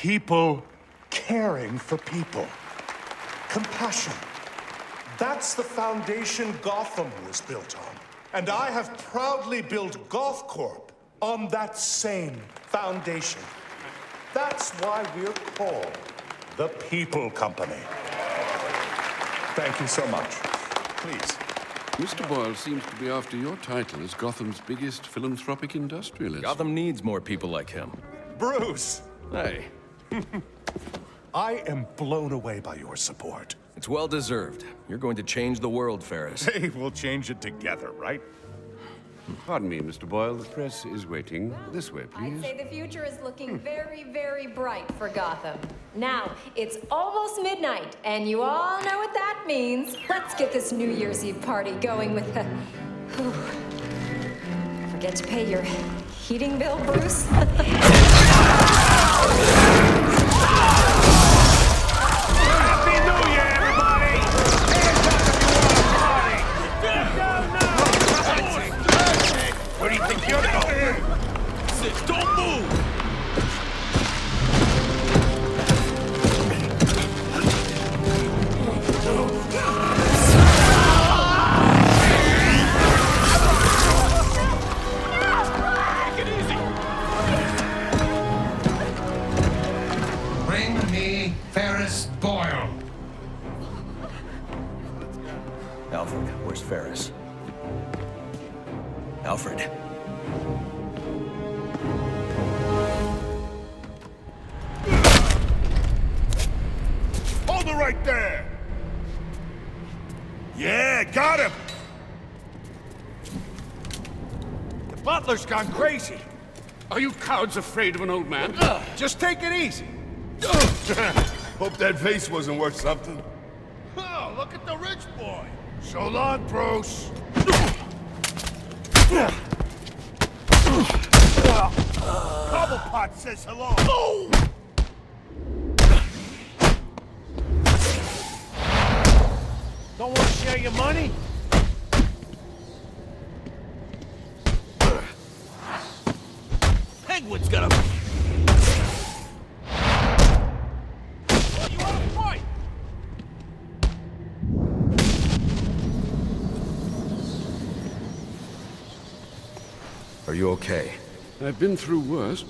People caring for people. Compassion. That's the foundation Gotham was built on. And I have proudly built GothCorp on that same foundation. That's why we're called the People Company. Thank you so much. Please. Mr. Boyle seems to be after your title as Gotham's biggest philanthropic industrialist. Gotham needs more people like him. Bruce! Hey, I am blown away by your support. it's well deserved. You're going to change the world, Ferris. Hey, we'll change it together, right? Pardon me, Mr. Boyle. The press is waiting. This way, I'd please. say the future is looking very, very bright for Gotham. Now, it's almost midnight, and you all know what that means. Let's get this New Year's Eve party going with the... Forget to pay your heating bill, Bruce? Happy New Year, everybody! Hands up if you want to party! Where do you think you're going? Don't move! Take it easy! Bring me Ferris Boyle. Alfred, where's Ferris? Alfred. Hold it right there! Yeah, got him! The butler's gone crazy. Are you cowards afraid of an old man? Just take it easy. Hope that vase wasn't worth something. Oh, look at the rich boy! So long, Bruce. Cobblepot says hello! Don't want to share your money? Penguin's got a... Oh, you want to fight? Are you okay? I've been through worse.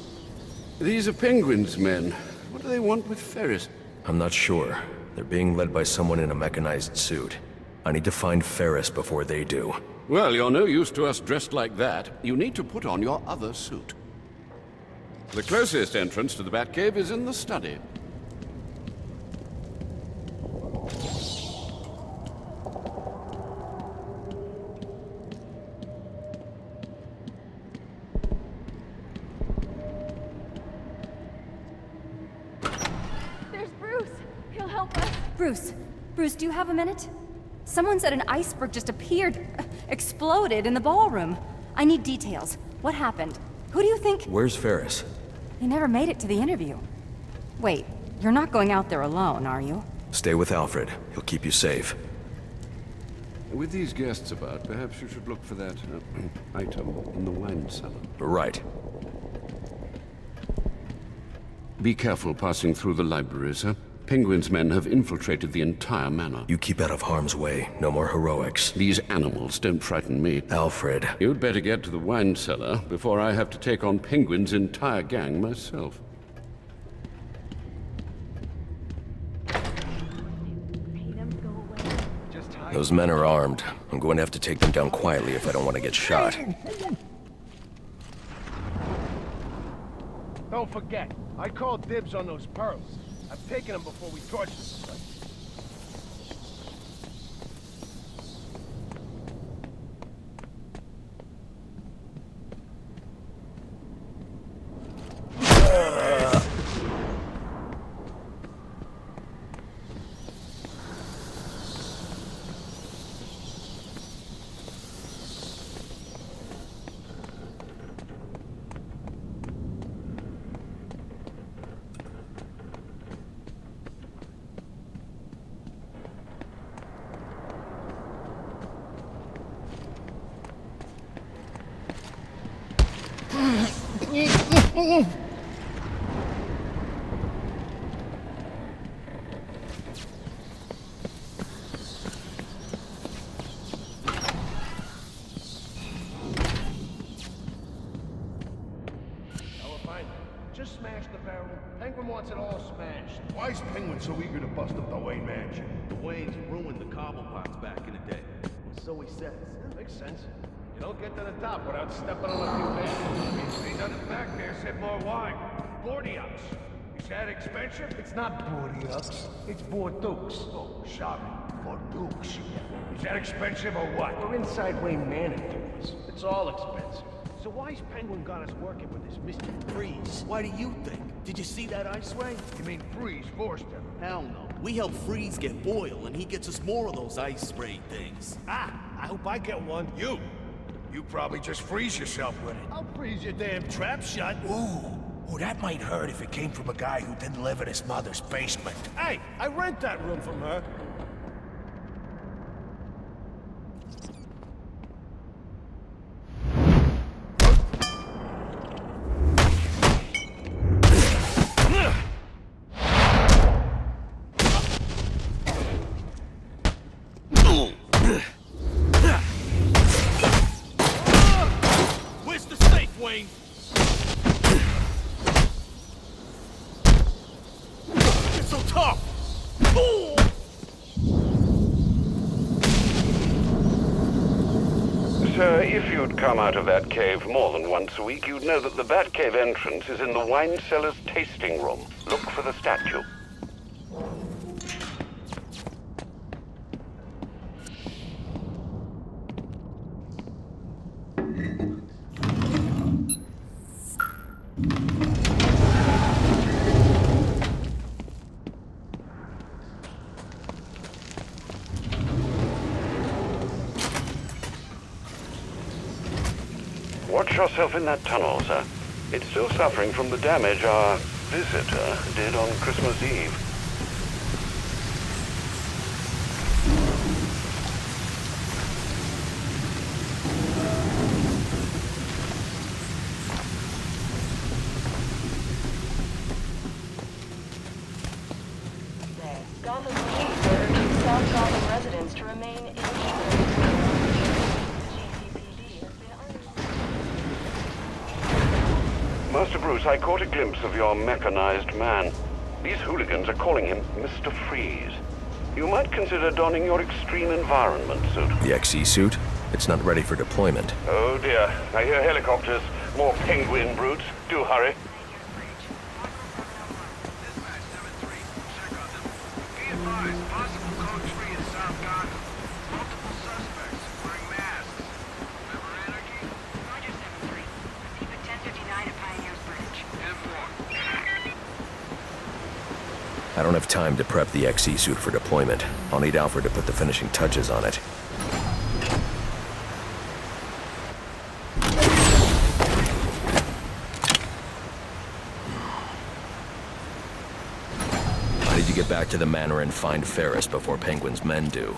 These are Penguin's men. What do they want with Ferris? I'm not sure. They're being led by someone in a mechanized suit. I need to find Ferris before they do. Well, you're no use to us dressed like that. You need to put on your other suit. The closest entrance to the Batcave is in the study. There's Bruce. He'll help us. Bruce, do you have a minute? Someone said an iceberg just appeared, exploded in the ballroom. I need details. What happened? Who do you think? Where's Ferris? He never made it to the interview. Wait, you're not going out there alone, are you? Stay with Alfred. He'll keep you safe. With these guests about, perhaps you should look for that item in the wine cellar. Right. Be careful passing through the library, sir. Penguin's men have infiltrated the entire manor. You keep out of harm's way. No more heroics. These animals don't frighten me. Alfred. You'd better get to the wine cellar before I have to take on Penguin's entire gang myself. Those men are armed. I'm going to have to take them down quietly if I don't want to get shot. Don't forget, I called dibs on those pearls. I've taken them before we torched this place. wants it all smashed. Why is Penguin so eager to bust up the Wayne mansion? The Waynes ruined the Cobblepots back in the day. So he says. Yeah, makes sense. You don't get to the top without stepping on a few nails. Ain't nothing back there except more wine. Bordeaux. Is that expensive? It's not Bordeaux. It's Bordeaux. Oh, sorry. Bordeaux. Is that expensive or what? We're inside Wayne Manor, Thomas. It's all expensive. So why's Penguin got us working with this Mr. Freeze. Why do you think? Did you see that ice ray? You mean Freeze forced him? Hell no. We help Freeze get Boyle, and he gets us more of those ice spray things. Ah, I hope I get one. You probably just freeze yourself with it. I'll freeze your damn trap shut. Ooh, that might hurt if it came from a guy who didn't live in his mother's basement. Hey, I rent that room from her. Where's the safe, Wayne? You're so tough! Sir, if you'd come out of that cave more than once a week, you'd know that the Batcave entrance is in the wine cellar's tasting room. Look for the statue. Watch yourself in that tunnel, sir. It's still suffering from the damage our visitor did on Christmas Eve. Gotham police are urging South Gotham residents to remain in GCPD has been Master Bruce, I caught a glimpse of your mechanized man. These hooligans are calling him Mr. Freeze. You might consider donning your extreme environment suit. The XE suit? It's not ready for deployment. Oh dear, I hear helicopters. More penguin brutes. Do hurry. I don't have time to prep the XE suit for deployment. I'll need Alfred to put the finishing touches on it. I need to get back to the Manor and find Ferris before Penguin's men do.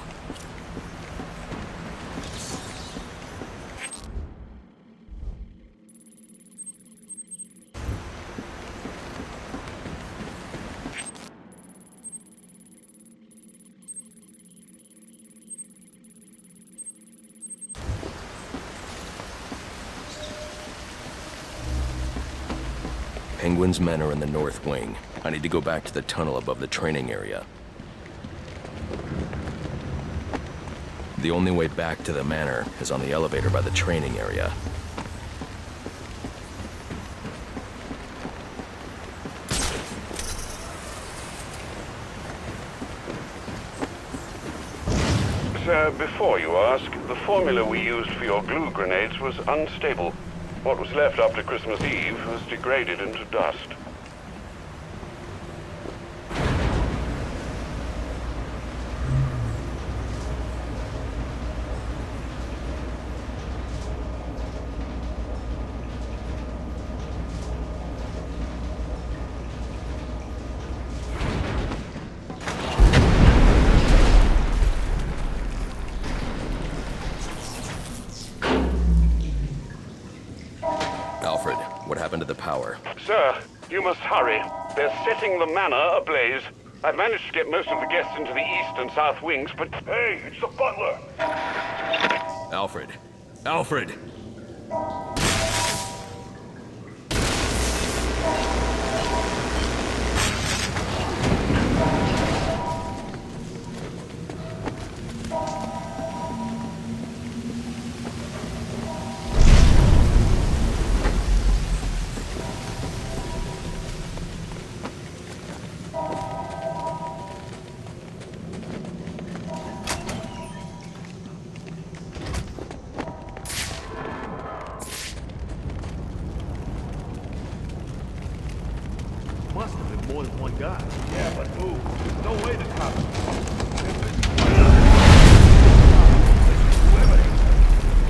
Penguin's men are in the north wing. I need to go back to the tunnel above the training area. The only way back to the Manor is on the elevator by the training area. Sir, before you ask, the formula we used for your glue grenades was unstable. What was left after Christmas Eve was degraded into dust. Alfred, what happened to the power? Sir, you must hurry. They're setting the manor ablaze. I've managed to get most of the guests into the east and south wings, but... Hey, it's the butler! Alfred! Alfred!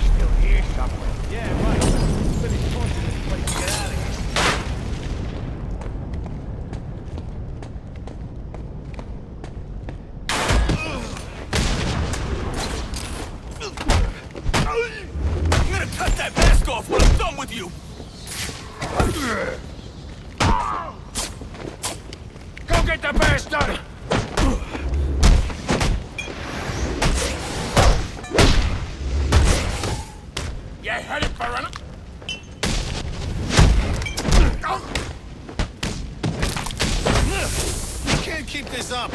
Still here somewhere. Yeah, right. Finish torching this place and get out of here. I'm gonna cut that mask off when I'm done with you! Go get the bastard! You heard it, Baron? You can't keep this up.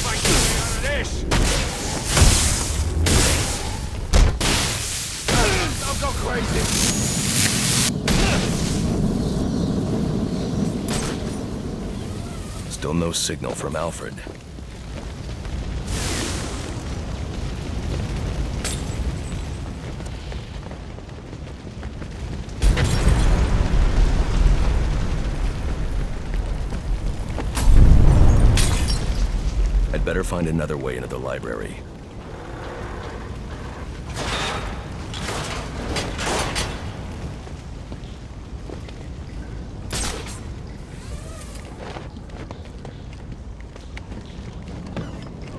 Fight your way out of this! Don't go crazy! Still no signal from Alfred. I'd better find another way into the library.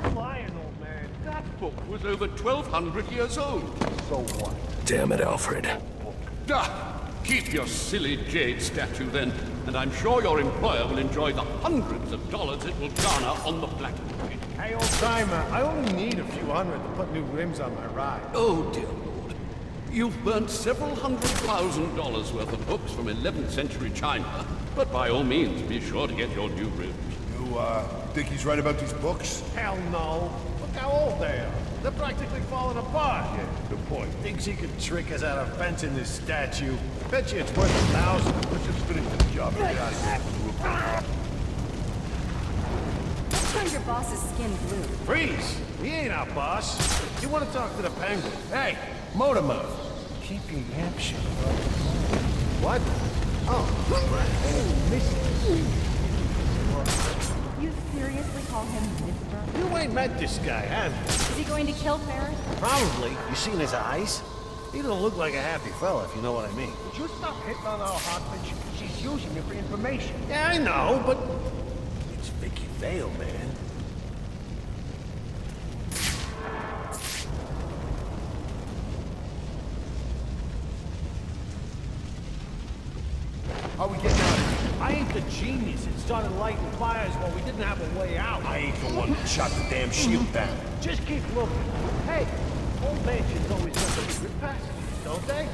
You're lying, old man. That book was over 1,200 years old. So what? Damn it, Alfred. Keep your silly jade statue then, and I'm sure your employer will enjoy the hundreds of dollars it will garner on the black market. Hey, old timer, I only need a few hundred to put new rims on my ride. Oh, dear Lord. You've burnt several $100,000 worth of books from 11th century China, but by all means, be sure to get your new rims. You, think he's right about these books? Hell no. Look how old they are. They're practically falling apart. Yeah, good point. Thinks he could trick us out of fencing this statue. Bet you it's worth 1,000. Let's just finish this job and get out of here. What turned your boss's skin blue? Freeze! He ain't our boss. You want to talk to the Penguin? Hey, motor mouth. Keep your yap shut. What? Oh, Mr. You seriously call him Mr.? You ain't met this guy, have you? Is he going to kill Ferris? Probably. You seen his eyes? He don't look like a happy fella, if you know what I mean. Would you stop hitting on our hot bitch? She's using it for information. Yeah, I know, but it's Vicky Vale, man. How we getting out of here? I ain't the genius that started lighting fires while we didn't have a way out. I ain't the one that shot the damn shield down. Just keep looking. Hey, old mansions always got the secret passages, don't they?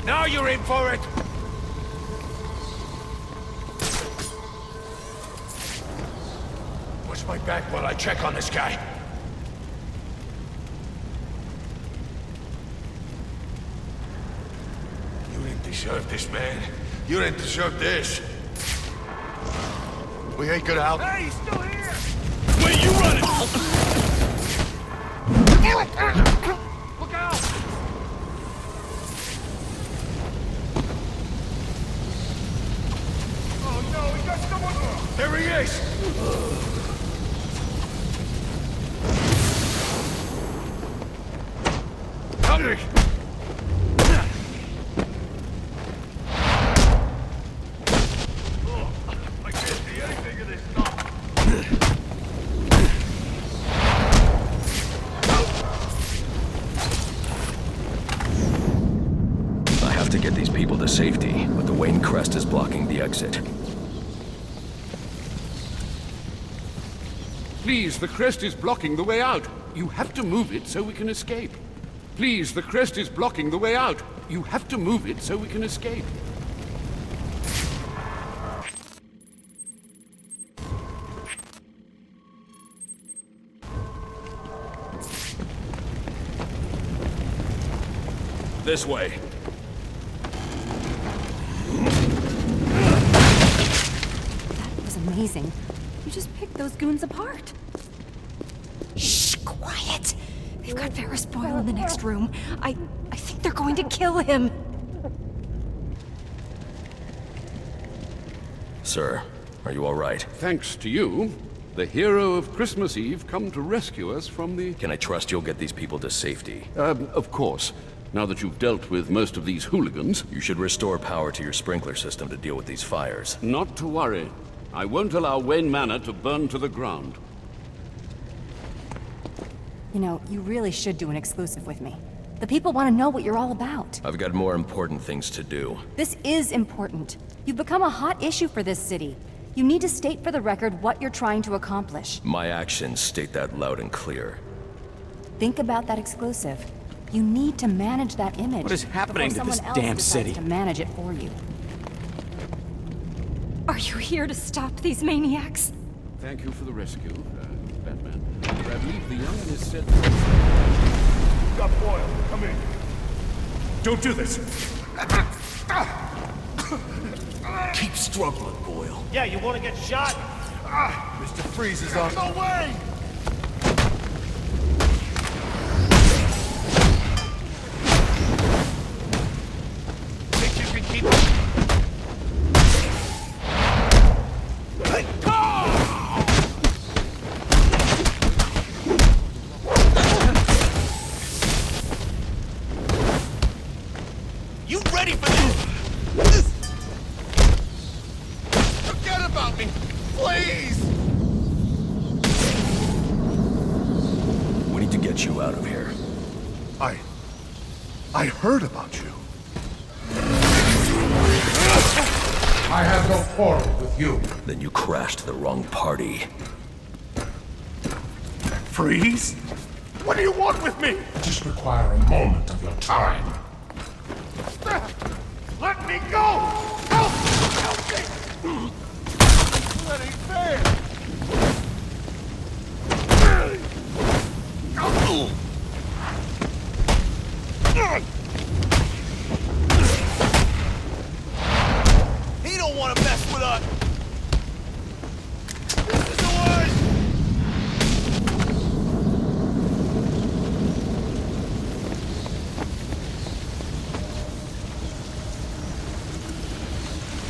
Now you're in for it! Watch my back while I check on this guy. You didn't deserve this, man. You didn't deserve this. We ain't gonna help. Hey, he's still here! Wait, you running! Look out! Oh no, he got someone! There he is! Hungry! I can't see anything of this stuff. I have to get these people to safety, but the Wayne crest is blocking the exit. Please, the crest is blocking the way out. You have to move it so we can escape. Please, the crest is blocking the way out. You have to move it so we can escape. This way. That was amazing. You just picked those goons apart. Shh, quiet. They've got Ferris Boyle in the next room. I think they're going to kill him. Sir, are you all right? Thanks to you, the hero of Christmas Eve come to rescue us from the... Can I trust you'll get these people to safety? Of course. Now that you've dealt with most of these hooligans... You should restore power to your sprinkler system to deal with these fires. Not to worry. I won't allow Wayne Manor to burn to the ground. You know, you really should do an exclusive with me. The people want to know what you're all about. I've got more important things to do. This is important. You've become a hot issue for this city. You need to state for the record what you're trying to accomplish. My actions state that loud and clear. Think about that exclusive. You need to manage that image. What is happening to this before someone damn else decides city? to manage it for you. Are you here to stop these maniacs? Thank you for the rescue, Batman. I believe the young is said... Got Boyle. Come in. Don't do this! Keep struggling, Boyle. Yeah, you want to get shot? Mr. Freeze is on. No way! Think you can keep up? You ready for this? Forget about me, please! We need to get you out of here. I heard about you. I have no quarrel with you. Then you crashed the wrong party. Freeze? What do you want with me? Just require a moment of your time. Let me go! Help! Help me! That ain't fair! He don't want to mess with us. This is the worst!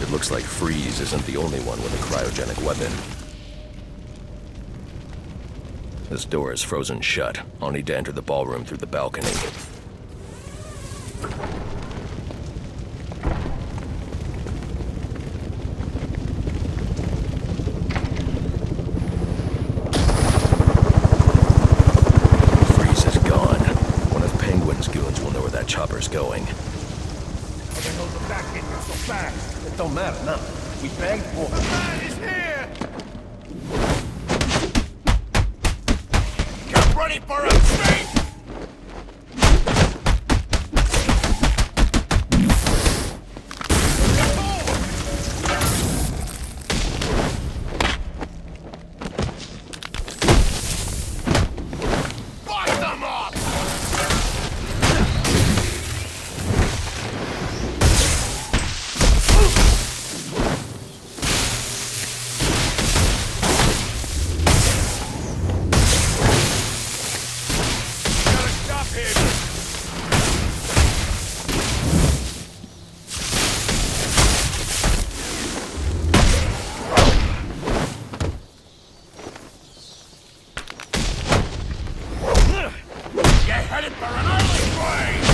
It looks like Freeze isn't the only one with a cryogenic weapon. This door is frozen shut. I'll need to enter the ballroom through the balcony. Freeze is gone. One of Penguin's goons will know where that chopper's going. How the hell the back hit you so fast? It don't matter now. We bagged for The man is here! Get ready for a straight! Fight them up! Gotta stop him! You're headed for an early grave!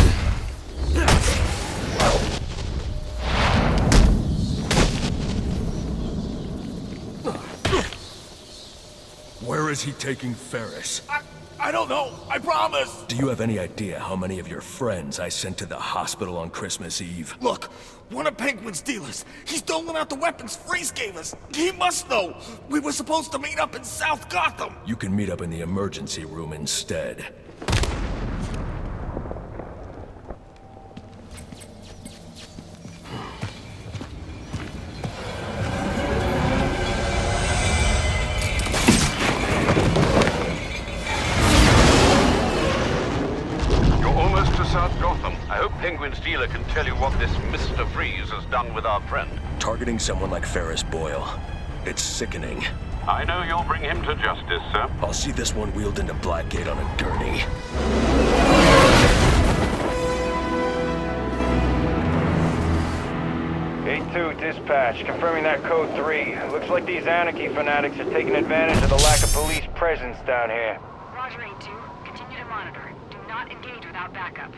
Where is he taking Ferris? I don't know. I promise. Do you have any idea how many of your friends I sent to the hospital on Christmas Eve? Look, one of Penguin's dealers. He's doling out the weapons Freeze gave us. He must know. We were supposed to meet up in South Gotham. You can meet up in the emergency room instead. Penguin's dealer can tell you what this Mr. Freeze has done with our friend. Targeting someone like Ferris Boyle. It's sickening. I know you'll bring him to justice, sir. I'll see this one wheeled into Blackgate on a gurney. 8-2, dispatch. Confirming that code 3. Looks like these anarchy fanatics are taking advantage of the lack of police presence down here. Roger, 8-2. Continue to monitor. Do not engage without backup.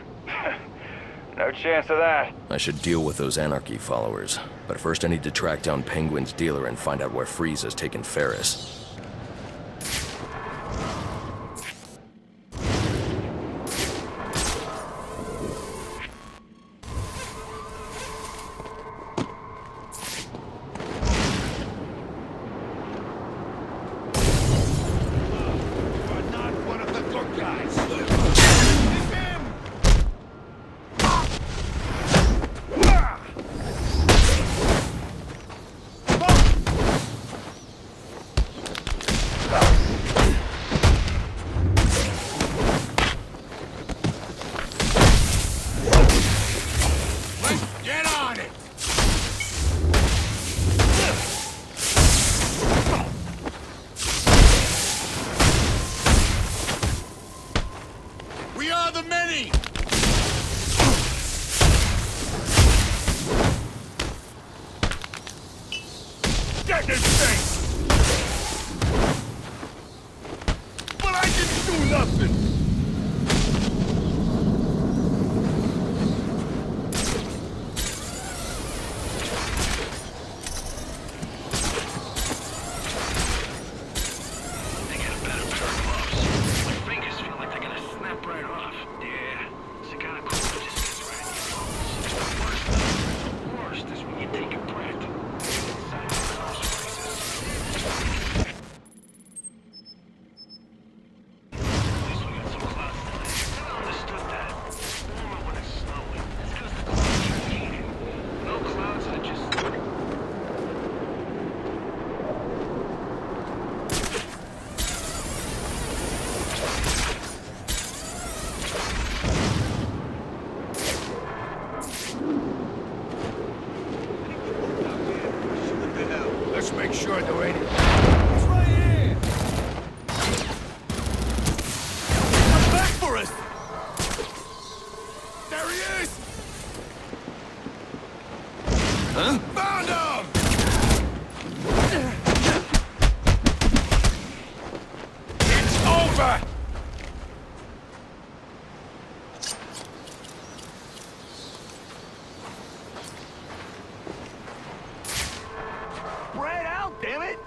No chance of that. I should deal with those anarchy followers. But first I need to track down Penguin's dealer and find out where Freeze has taken Ferris.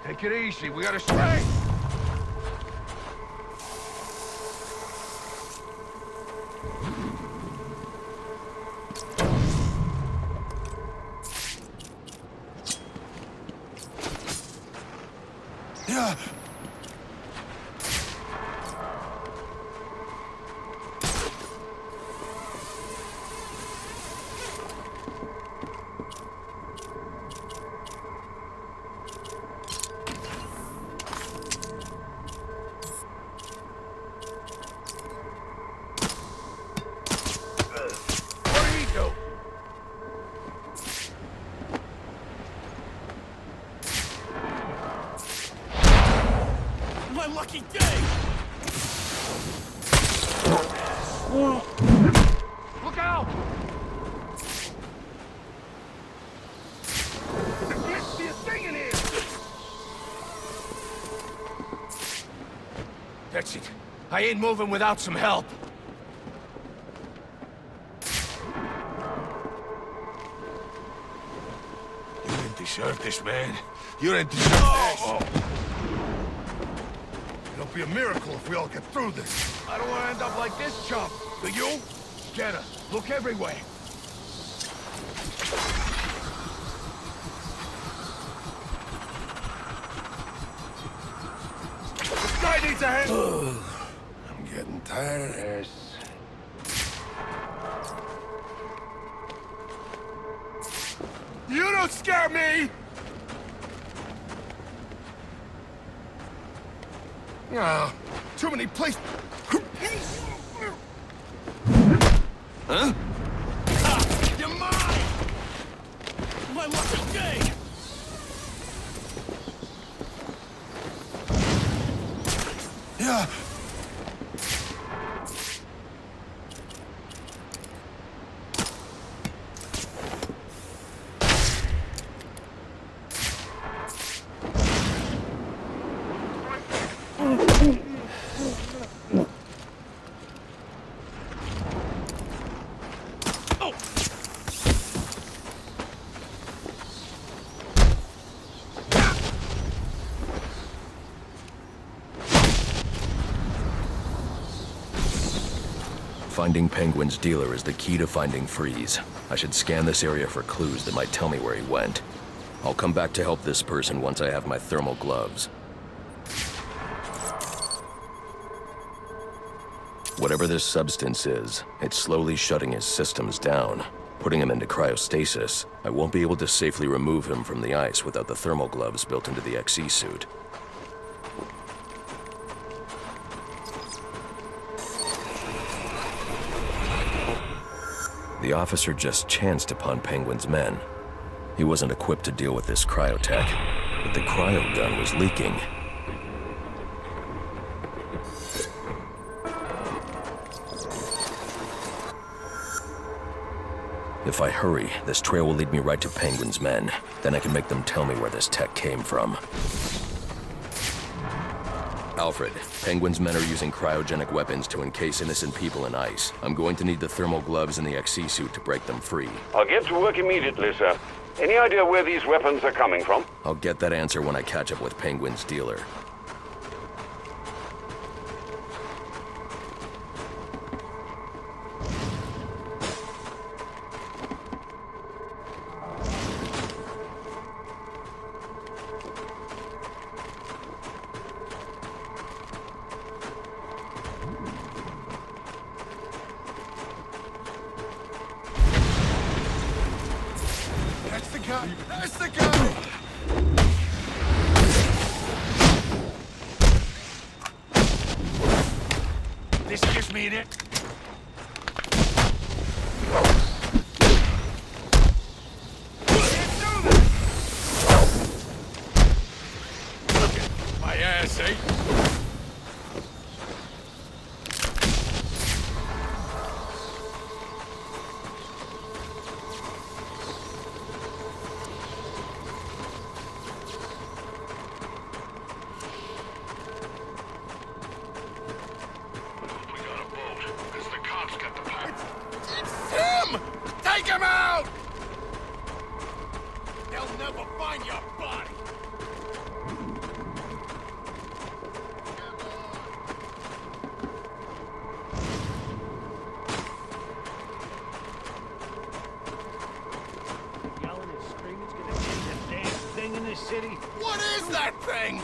Take it easy, we got a strike! Yeah. Lucky day! Look out! There can't be a thing in here! That's it. I ain't moving without some help. You didn't deserve this, man. You didn't deserve this. It'll be a miracle if we all get through this. I don't want to end up like this chump. Do you? Jenna, look everywhere. This guy needs a hand. I'm getting tired of this. You don't scare me! Ah, too many places. Huh? You're mine! My lucky day! Yeah. Finding Penguin's dealer is the key to finding Freeze. I should scan this area for clues that might tell me where he went. I'll come back to help this person once I have my thermal gloves. Whatever this substance is, it's slowly shutting his systems down, putting him into cryostasis. I won't be able to safely remove him from the ice without the thermal gloves built into the XE suit. The officer just chanced upon Penguin's men. He wasn't equipped to deal with this cryotech, but the cryo gun was leaking. If I hurry, this trail will lead me right to Penguin's men. Then I can make them tell me where this tech came from. Alfred, Penguin's men are using cryogenic weapons to encase innocent people in ice. I'm going to need the thermal gloves and the XE suit to break them free. I'll get to work immediately, sir. Any idea where these weapons are coming from? I'll get that answer when I catch up with Penguin's dealer. That's the guy! This gives me it. My ass, eh? Take him out! They'll never find your body! Yelling and screaming's gonna change a damn thing in this city. What is that thing?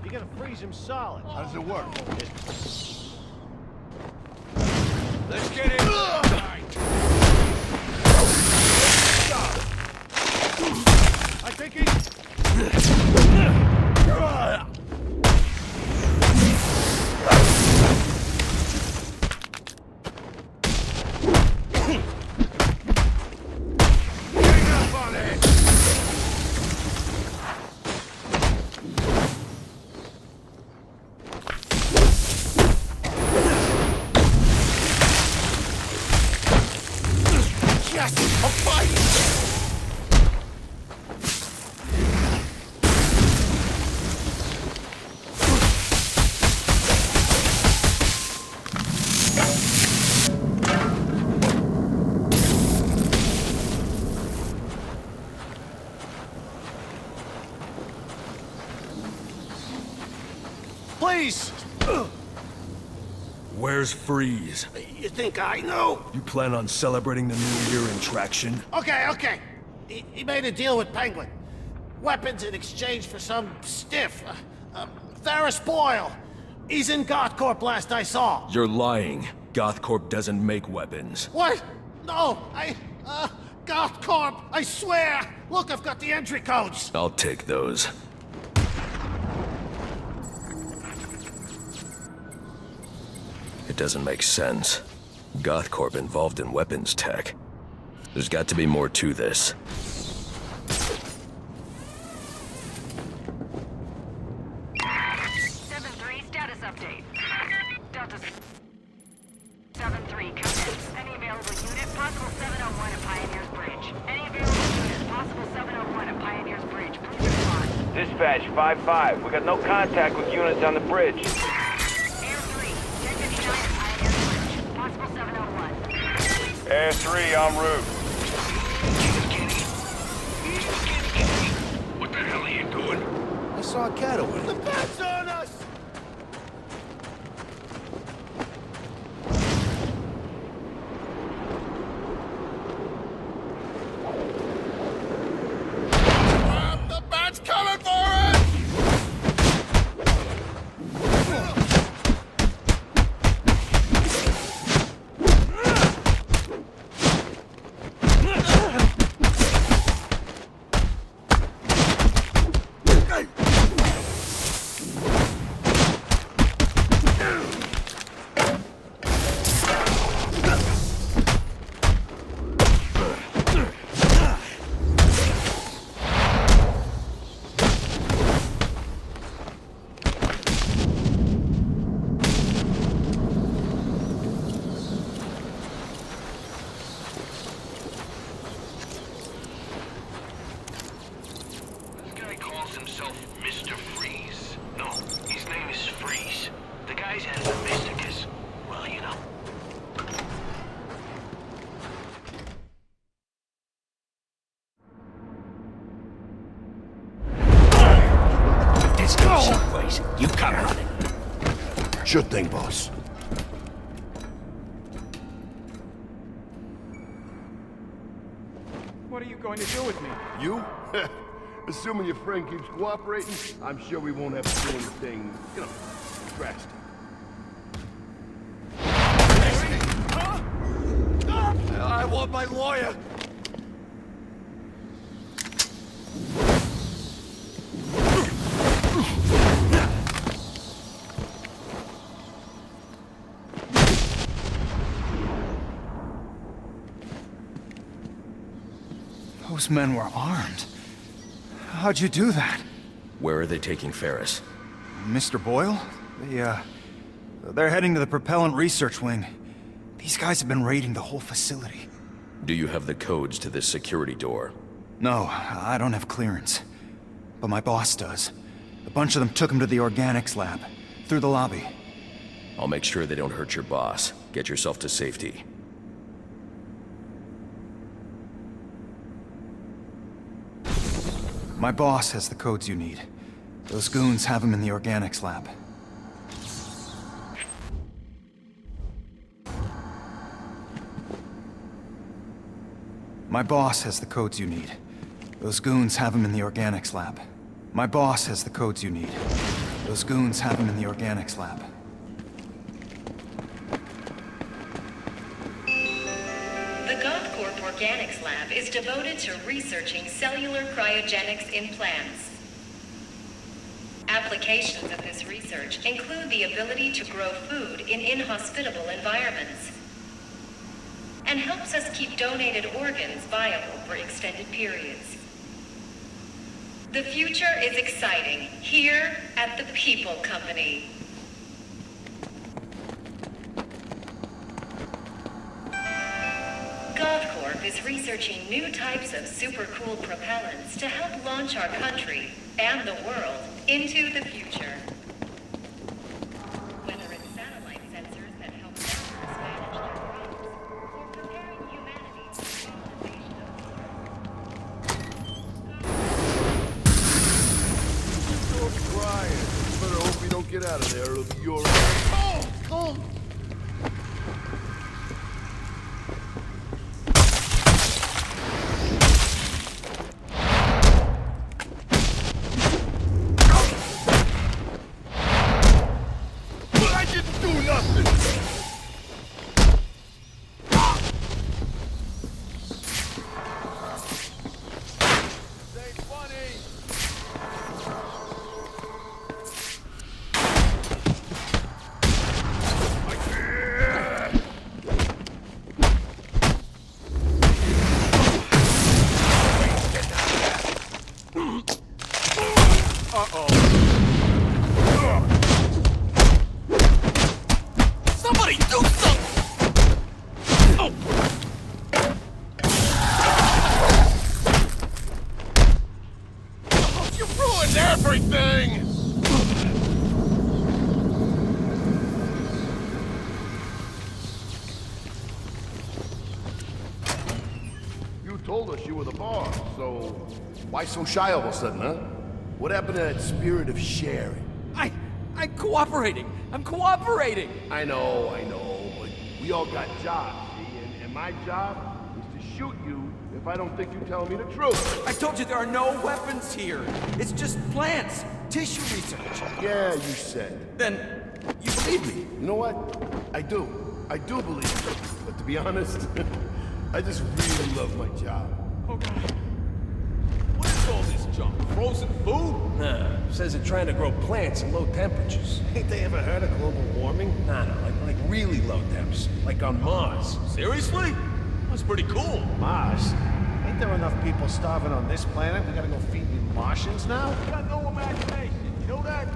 You're gonna freeze him solid. How does it work? Let's get in. I think he's... police! Where's Freeze? You think I know? You plan on celebrating the new year in traction? Okay. He made a deal with Penguin. Weapons in exchange for some stiff. Ferris Boyle. He's in GothCorp last I saw. You're lying. GothCorp doesn't make weapons. What? No, GothCorp, I swear! Look, I've got the entry codes! I'll take those. It doesn't make sense. GothCorp involved in weapons tech. There's got to be more to this. Status update. Delta 7-3, come in. Any available unit, possible 701 at Pioneer's Bridge. Any available unit, possible 701 at Pioneer's Bridge. Please respond. Dispatch 5-5. We got no contact with units on the bridge. Air 3, 1059 at Pioneer's Bridge. Possible 701. Air 3, en route. What the hell are you doing? I saw a cat over there. The bat's on us! The bat's coming for us! himself Mr. Freeze. No, his name is Freeze. The guy's as mystic as, well, you know. Let's go someplace. You come on it. Sure thing, boss. What are you going to do with me? You? Assuming your friend keeps cooperating, I'm sure we won't have to do anything, you know, drastic. I want my lawyer! Those men were armed. How'd you do that? Where are they taking Ferris? Mr. Boyle? They're heading to the Propellant research wing. These guys have been raiding the whole facility. Do you have the codes to this security door? No, I don't have clearance. But my boss does. A bunch of them took him to the organics lab, through the lobby. I'll make sure they don't hurt your boss. Get yourself to safety. My boss has the codes you need. Those goons have them in the organics lab. My boss has the codes you need. Those goons have them in the organics lab. My boss has the codes you need. Those goons have them in the organics lab. The GothCorp Organics Lab is devoted to researching cellular cryogenics in plants. Applications of this research include the ability to grow food in inhospitable environments, and helps us keep donated organs viable for extended periods. The future is exciting here at the People Company. GothCorp is researching new types of super cool propellants to help launch our country and the world into the future. Whether it's satellite sensors that help farmers manage their crops, or preparing humanity for colonization Still crying. Better hope we don't get get out of there, it'll be your... Oh! I didn't do nothing! Somebody do something! Oh! You ruined everything! You told us you were the boss, so why so shy all of a sudden, huh? What happened to that spirit of sharing? I'm cooperating! I'm cooperating! I know, but we all got jobs, see? And my job is to shoot you if I don't think you're telling me the truth. I told you there are no weapons here. It's just plants, tissue research. Yeah, you said. Then you believe me? You know what? I do. I do believe you. But to be honest, I just really love my job. Oh, God. What is all this junk? Frozen food? Nah, says they're trying to grow plants in low temperatures. Ain't they ever heard of global warming? Nah, like really low temps. Like on Mars. Seriously? That's pretty cool. Mars? Ain't there enough people starving on this planet? We gotta go feed the Martians now? You got no imagination, you know that?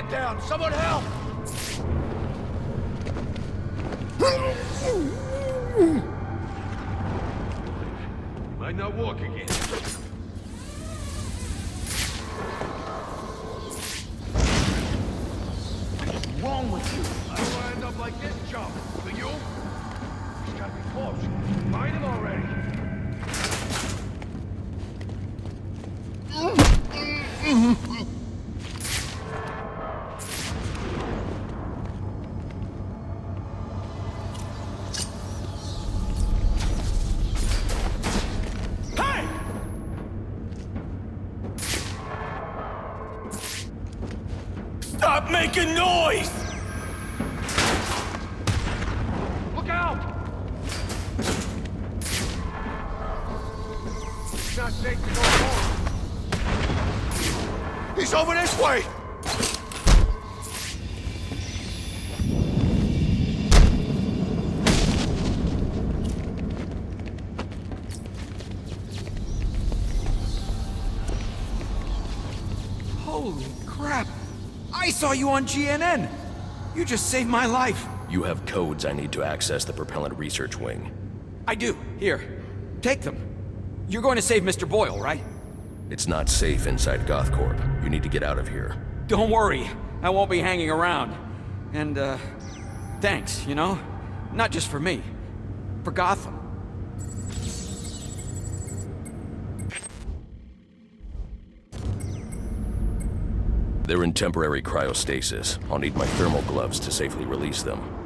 Down! Someone help! Might not walk again. What's wrong with you? I don't want to end up like this chump. Do you? He's gotta be close. Find him already. Stop making noise! help! It's not safe to go home. He's over this way! Holy crap! I saw you on GNN! You just saved my life! You have codes I need to access the Propellant research wing. I do. Here. Take them. You're going to save Mr. Boyle, right? It's not safe inside GothCorp. You need to get out of here. Don't worry. I won't be hanging around. And, thanks, you know? Not just for me. For Gotham. They're in temporary cryostasis. I'll need my thermal gloves to safely release them.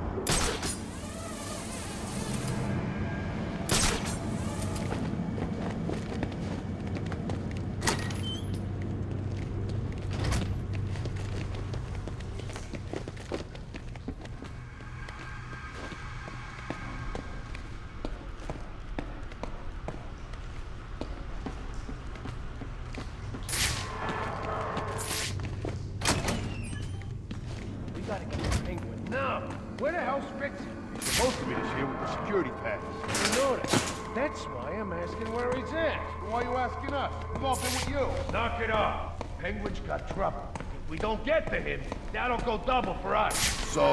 Where the hell's Fritzy? He's supposed to meet us here with the security pass. You know that. That's why I'm asking where he's at. Why are you asking us? We've all been with you. Knock it off. Penguin's got trouble. If we don't get to him, that'll go double for us. So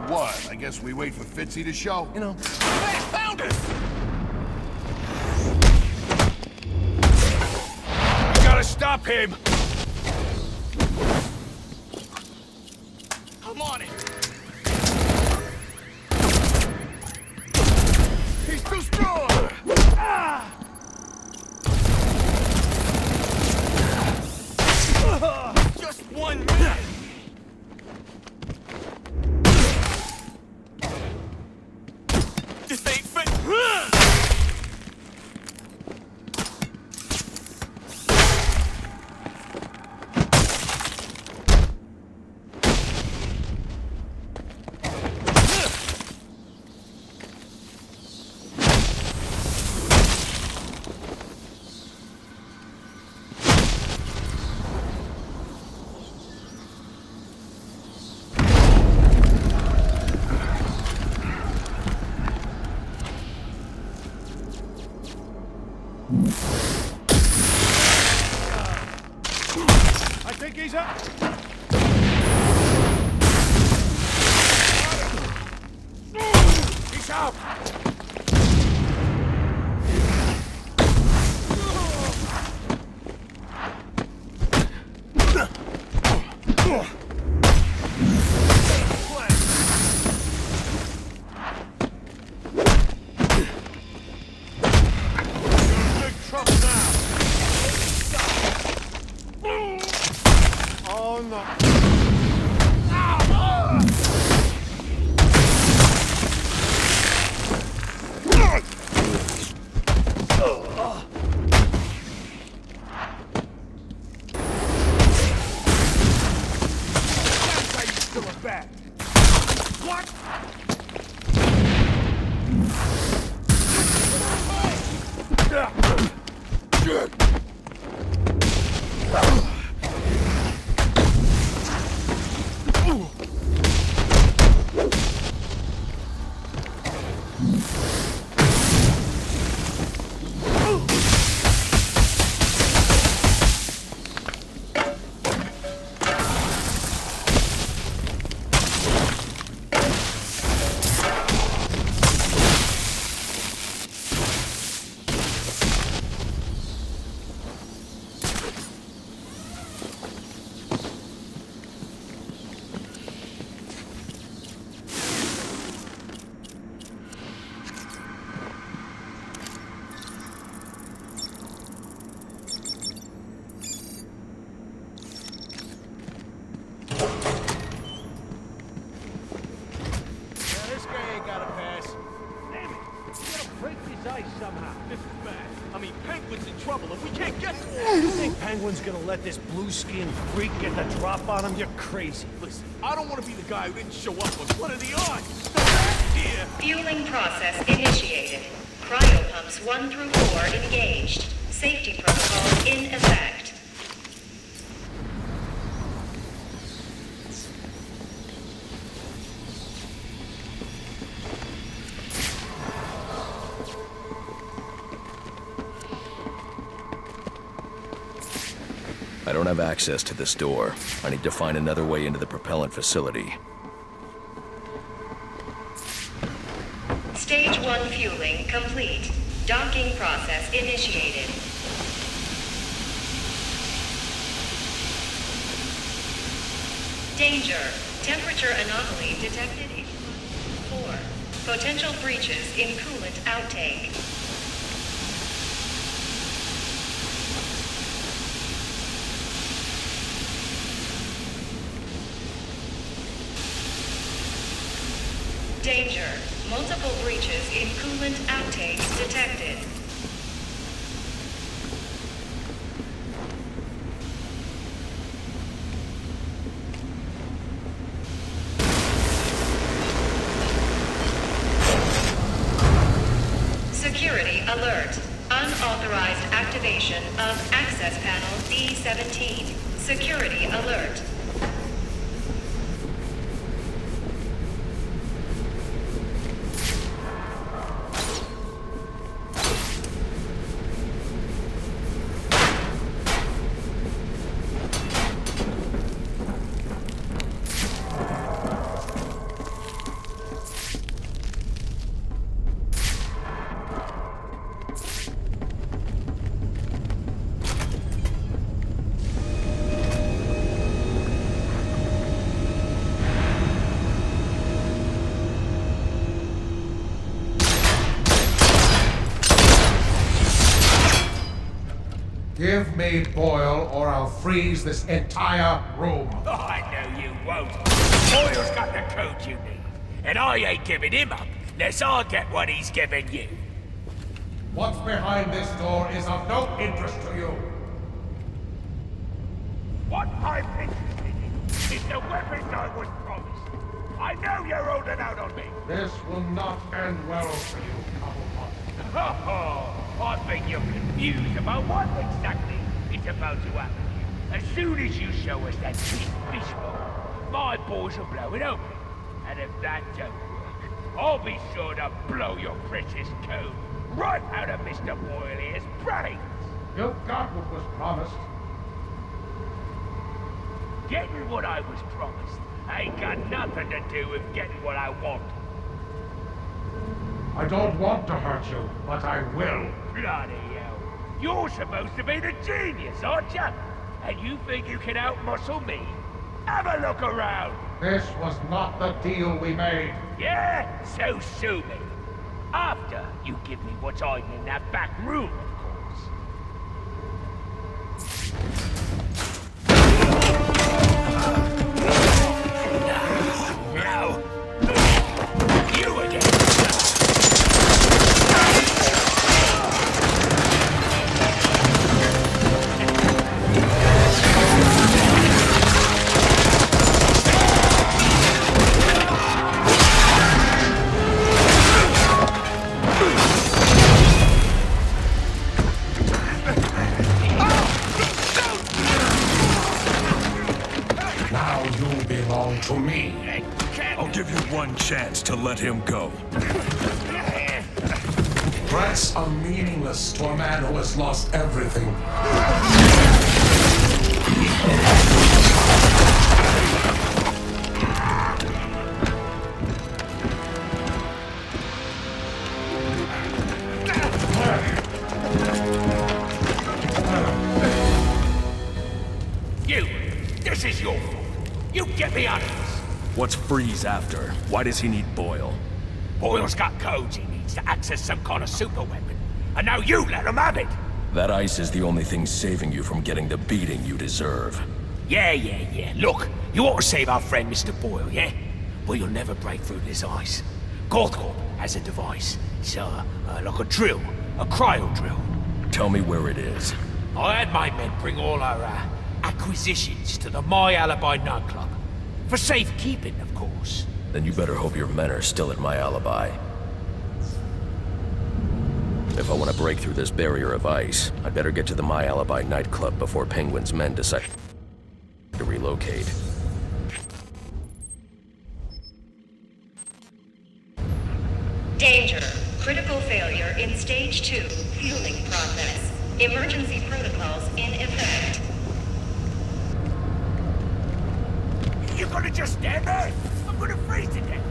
what? I guess we wait for Fitzy to show? You know... Hey, found us! We gotta stop him! I'm on it! He's too strong! Ah! Just 1 minute! This ain't fit! I think he's up. He's out. Oh no. Back. What? Penguin's gonna let this blue-skinned freak get the drop on him? You're crazy. Listen, I don't want to be the guy who didn't show up on what are the odds? The back here! Fueling process initiated. Cryo pumps 1 through 4 engaged. Safety protocol in effect. I don't have access to this door. I need to find another way into the propellant facility. Stage 1 fueling complete. Docking process initiated. Danger. Temperature anomaly detected in 4. Potential breaches in coolant outtake. Danger. Multiple breaches in coolant outtake detected. Security alert. Unauthorized activation of access panel D17. Security alert. Give me Boyle, or I'll freeze this entire room. Oh, I know you won't. Boyle's got the code you need, and I ain't giving him up unless I get what he's giving you. What's behind this door is of no interest to you. What I'm interested in is the weapons I was promised. I know you're holding out on me. This will not end well for you, Cobblepot. I think you're confused about what exactly is about to happen. As soon as you show us that big fishbowl, my balls will blow it open. And if that don't work, I'll be sure to blow your precious code right out of Mr. Boyle's brains. You got what was promised. Getting what I was promised ain't got nothing to do with getting what I want. I don't want to hurt you, but I will. Bloody hell. You're supposed to be the genius, aren't you? And you think you can out-muscle me? Have a look around. This was not the deal we made. Yeah? So sue me. After you give me what's hiding in that back room, of course. Now. You again. To me. I'll give you one chance to let him go. Threats are meaningless to a man who has lost everything. You! This is your fault. You get me out of this! What's Freeze after? Why does he need Boyle? Boyle's got codes he needs to access some kind of super weapon. And now you let him have it! That ice is the only thing saving you from getting the beating you deserve. Yeah. Look, you ought to save our friend Mr. Boyle, yeah? But you'll never break through this ice. GothCorp has a device. It's like a drill. A cryo drill. Tell me where it is. I had my men bring all our acquisitions to the My Alibi nightclub. For safekeeping, of course. Then you better hope your men are still at My Alibi. If I want to break through this barrier of ice, I'd better get to the My Alibi nightclub before Penguin's men decide to relocate. Danger. Critical failure in Stage 2 fueling process. Emergency protocols in effect. You're gonna just stand there? I'm gonna freeze to death.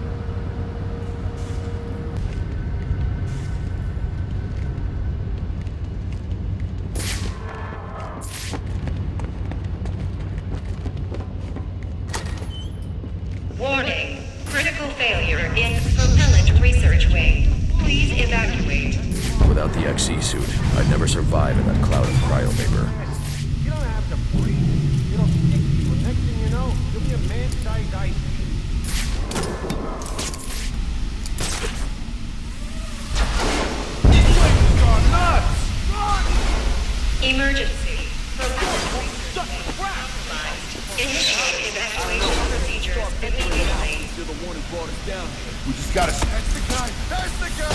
Warning. Critical failure in Propellant research wing. Please evacuate. Without the XE suit, I'd never survive in that cloud of cryo vapor. You don't have to breathe. It'll stick you. Next thing you know, you'll be a man-sized ice Emergency. Propellant research wing compromised. Initiate evacuation procedures immediately. You're the one who brought us down here. We just gotta... That's the guy! That's the guy!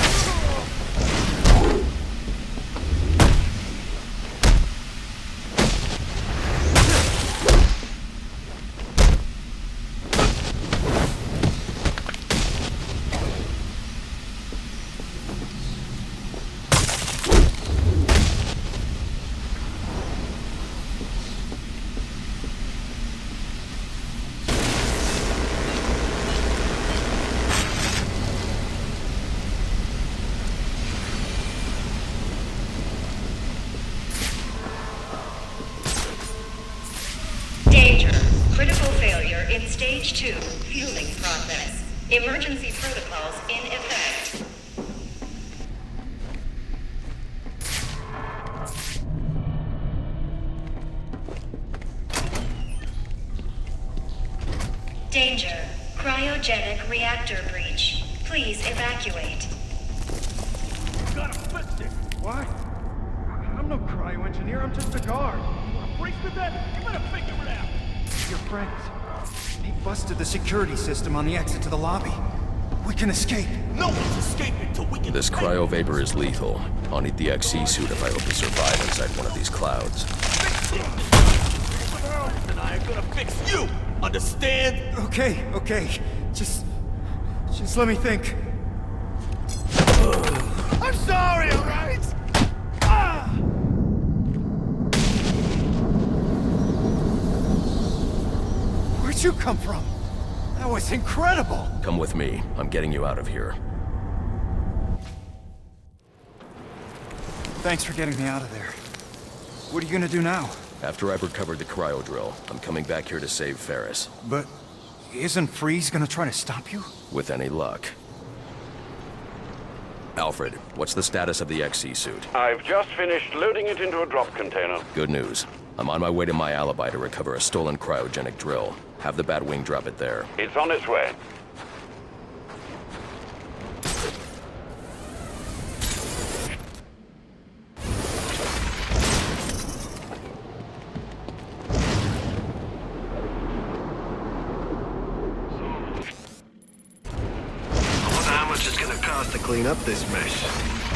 Danger. Critical failure in Stage 2 fueling process. Emergency protocols in effect. Danger. Cryogenic reactor breach. Please evacuate. Gotta fix it! What? I'm no cryo engineer, I'm just a guard. You wanna freeze to death? You better figure it out! Your friends. They busted the security system on the exit to the lobby. We can escape. No one's escaping till we get... This cryo vapor is lethal. I'll need the XE suit if I hope to survive inside one of these clouds. And I am gonna fix you! Understand? Okay. Just let me think. I'm sorry, alright? Where'd you come from? That was incredible! Come with me. I'm getting you out of here. Thanks for getting me out of there. What are you gonna do now? After I've recovered the cryo drill, I'm coming back here to save Ferris. But isn't Freeze gonna try to stop you? With any luck. Alfred, what's the status of the XE suit? I've just finished loading it into a drop container. Good news. I'm on my way to My Alibi to recover a stolen cryogenic drill. Have the Batwing drop it there. It's on its way. To clean up this mess.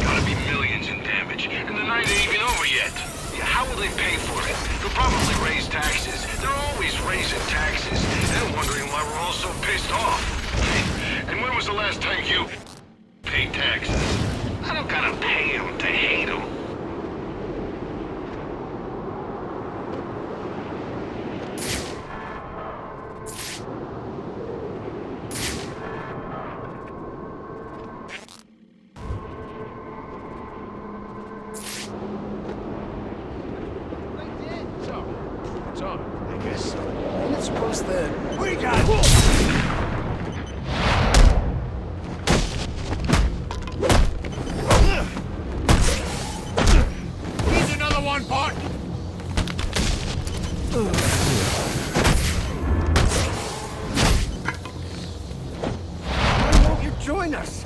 Gotta be millions in damage, and the night ain't even over yet. Yeah, how will they pay for it? They'll probably raise taxes. They're always raising taxes, and wondering why we're all so pissed off. And when was the last time you paid taxes? I don't gotta pay them to hate them. We got... Here's another one, Bart! Why won't you join us?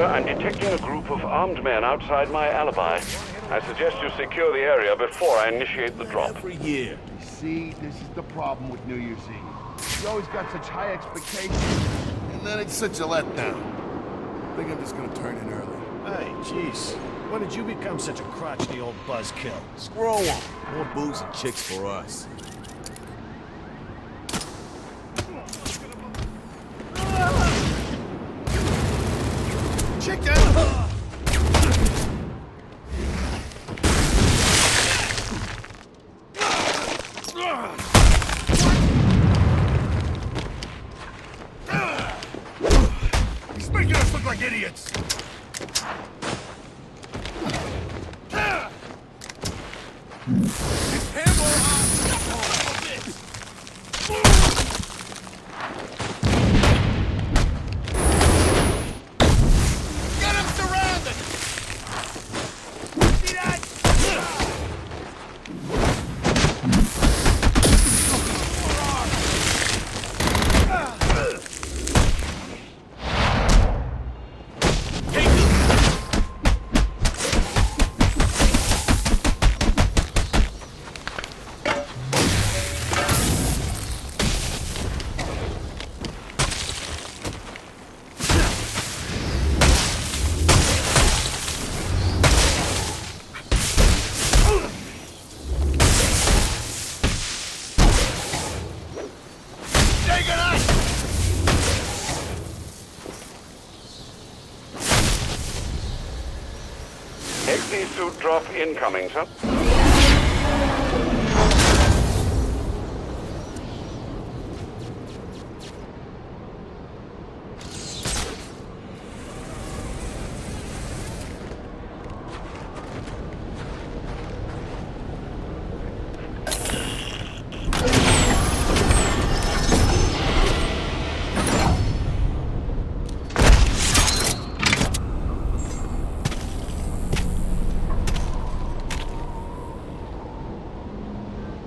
Sir, I'm detecting a group of armed men outside my alibi. I suggest you secure the area before I initiate the drop. Every year. See, this is the problem with New Year's Eve. You always got such high expectations, and then it's such a letdown. I think I'm just gonna turn in early. Hey, jeez. When did you become such a crotchety old buzzkill? Squirrel one. More booze and chicks for us. Chicken! He's making us look like idiots! Suit drop incoming, sir.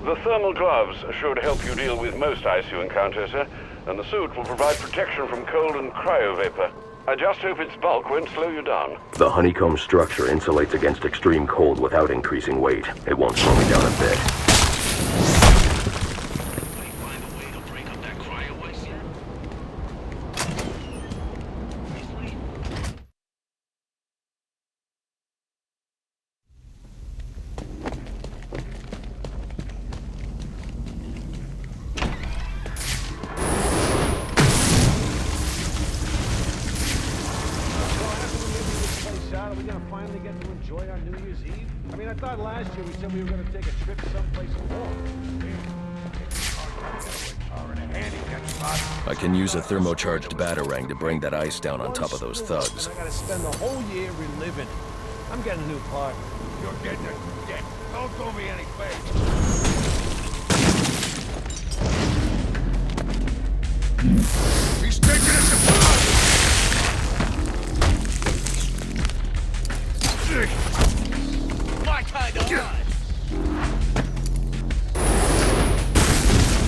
The thermal gloves should help you deal with most ice you encounter, sir, and the suit will provide protection from cold and cryo vapor. I just hope its bulk won't slow you down. The honeycomb structure insulates against extreme cold without increasing weight. It won't slow me down a bit. Are we gonna finally get to enjoy our New Year's Eve? I mean, I thought last year we said we were gonna take a trip someplace warm. I can use a thermocharged batarang to bring that ice down on top of those thugs. I gotta spend the whole year reliving it. I'm getting a new partner. You're getting a dick. Don't do me any favors. He's taking us apart! My kind of odds.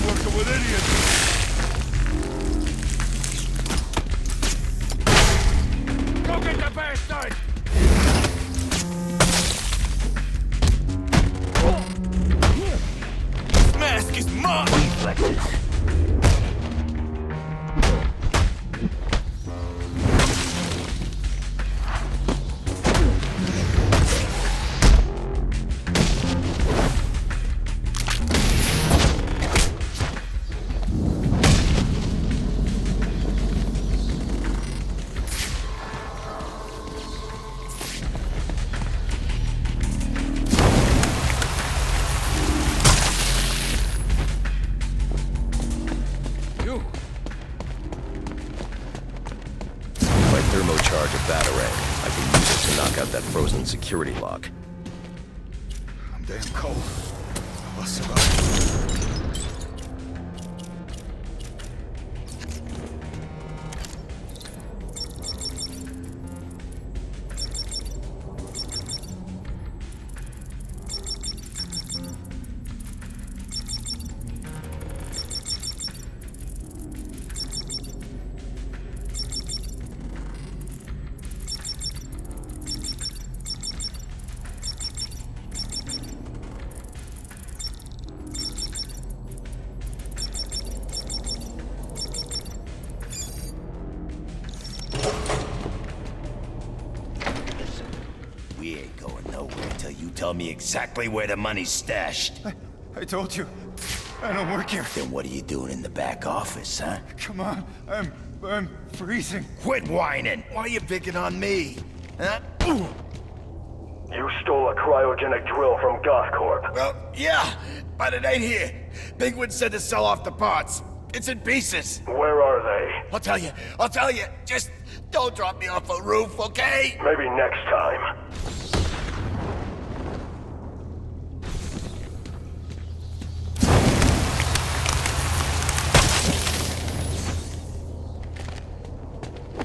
Working with idiots. Go get the bastard! This mask is mine! Reflexes. Thermocharge a batarang. I can use it to knock out that frozen security lock. I'm damn cold. I'll survive. tell me exactly where the money's stashed? I told you. I don't work here. Then what are you doing in the back office, huh? Come on. I'm freezing. Quit whining! Why are you picking on me? Huh? You stole a cryogenic drill from GothCorp. Well, yeah, but it ain't here. Penguin said to sell off the parts. It's in pieces. Where are they? I'll tell you. Just don't drop me off a roof, okay? Maybe next time.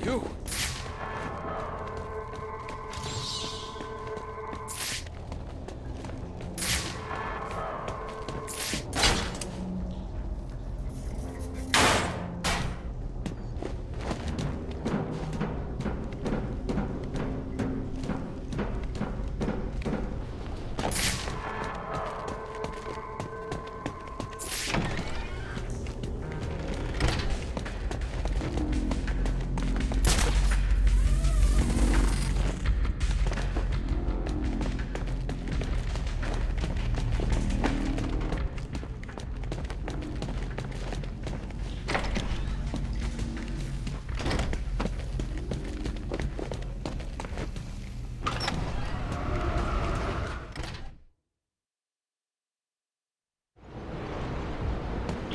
You!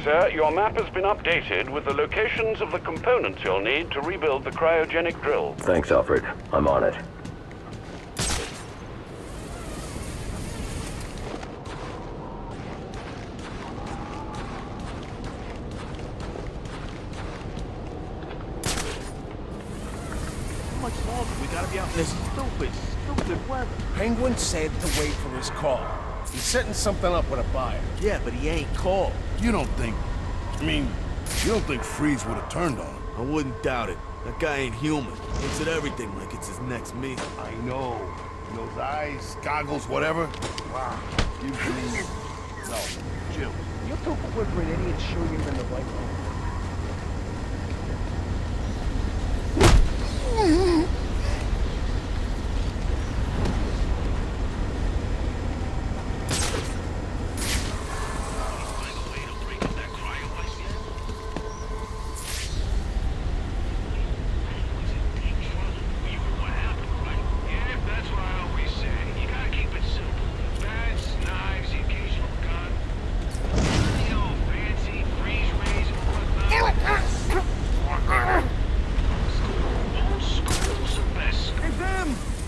Sir, your map has been updated with the locations of the components you'll need to rebuild the cryogenic drill. Thanks, Alfred. I'm on it. How much longer? We gotta be out in this stupid weather. Penguin said to wait for his call. He's setting something up with a buyer. Yeah, but he ain't called. You don't think... you don't think Freeze would have turned on him? I wouldn't doubt it. That guy ain't human. Looks at everything like it's his next meal. I know. Those eyes, goggles, whatever. Wow. You believe... No, Jim. You're too quick for an idiot shooting him in the right hole.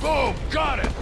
Boom! Got it!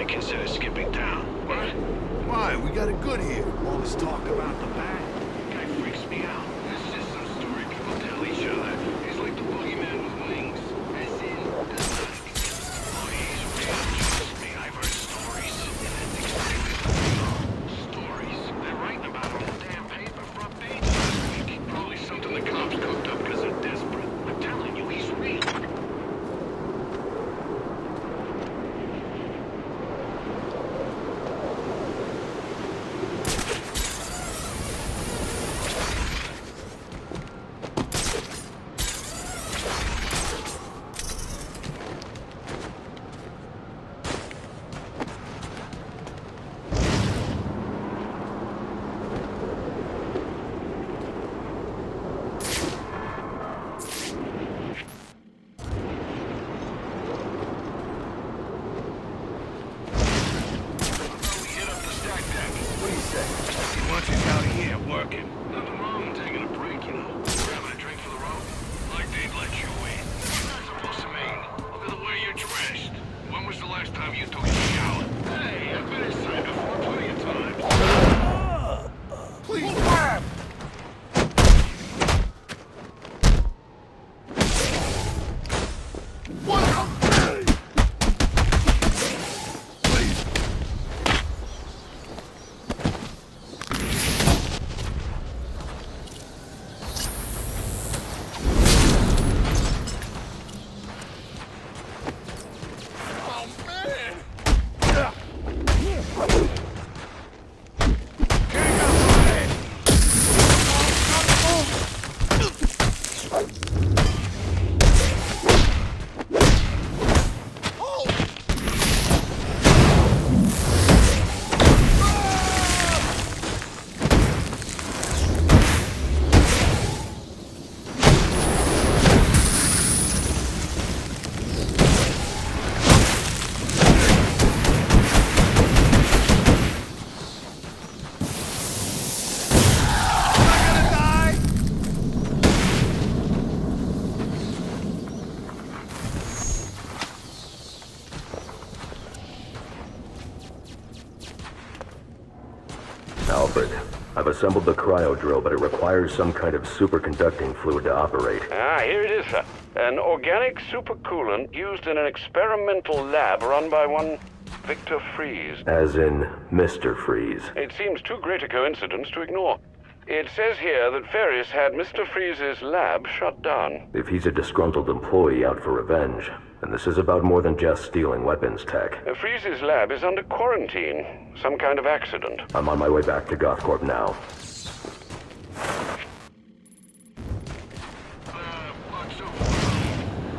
Consider skipping town. What? Why? We got it good here. All this talk about the bat. Guy freaks me out. That's just some story people tell each other. He's like the boogeyman with wings. As in, oh, he's real. Trust me, I've heard stories. And that's exactly what stories. They're writing about it on the damn paper front page last week. Probably something the cops cooked up because they're desperate. I'm telling you, he's real. Alfred, I've assembled the cryo drill, but it requires some kind of superconducting fluid to operate. Ah, here it is, sir. An organic supercoolant used in an experimental lab run by one Victor Freeze. As in Mr. Freeze. It seems too great a coincidence to ignore. It says here that Ferris had Mr. Freeze's lab shut down. If he's a disgruntled employee out for revenge, then this is about more than just stealing weapons tech. Freeze's lab is under quarantine. Some kind of accident. I'm on my way back to GothCorp now.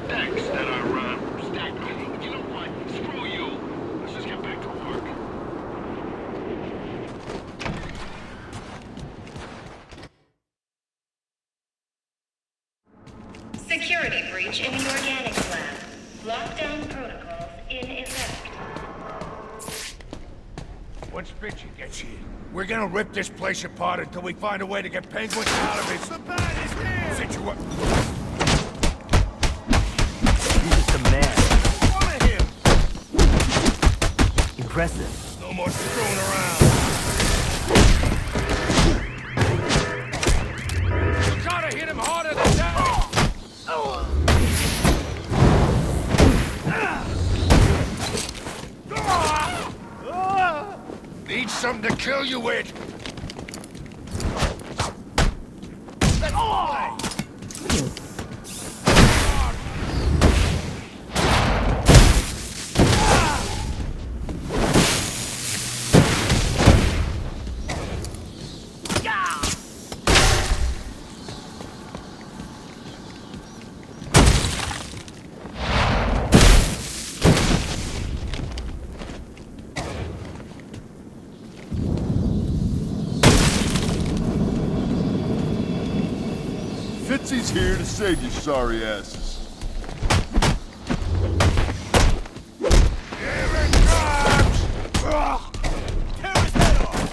Thanks that are, stacked. You know what? Screw you. Let's just get back to work. Security breach in the organics lab. Lockdown protocols in effect. Once Bitchy gets here, we're gonna rip this place apart until we find a way to get Penguin out of its situation. He's just a man. Follow him! Impressive. No more screwing around. You gotta hit him harder than that! Need something to kill you with! Let's play! Fitzy's here to save you sorry asses. Here it comes! Tear his head off!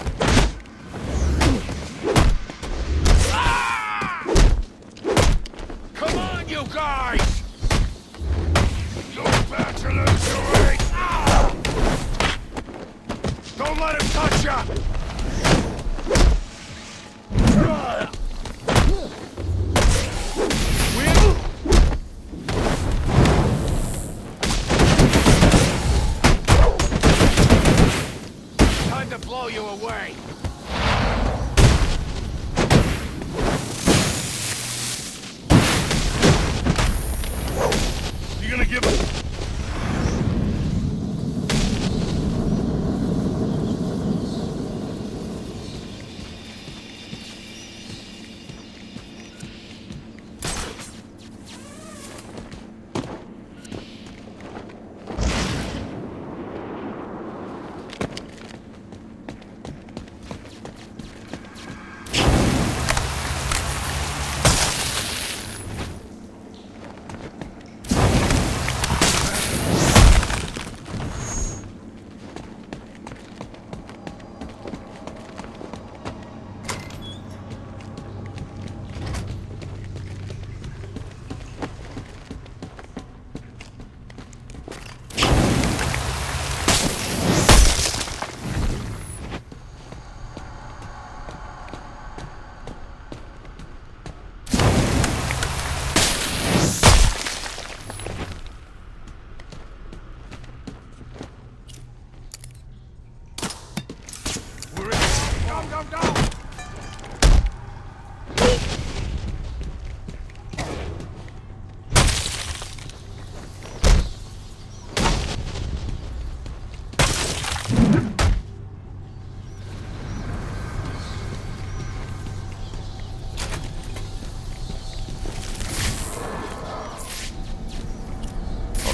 Come on, you guys! You're about to lose your weight! Don't let him touch you! Blow you away. You gonna give us?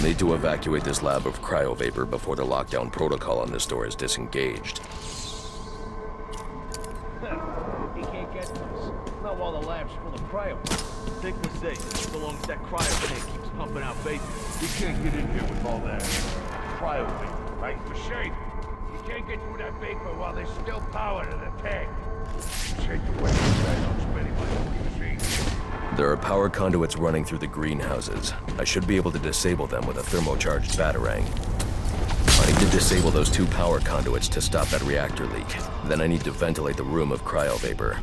Need to evacuate this lab of cryovapor before the lockdown protocol on this door is disengaged. He can't get to us. Not while the lab's full of cryo. Think we're safe, so long as that cryo tank keeps pumping out vapor. You can't get in here with all that cryo vapor, right? For shame. You can't get through that vapor while there's still power to the tank. Take the weapons back on spending my own machine. There are power conduits running through the greenhouses. I should be able to disable them with a thermocharged batarang. I need to disable those 2 power conduits to stop that reactor leak. Then I need to ventilate the room of cryo vapor.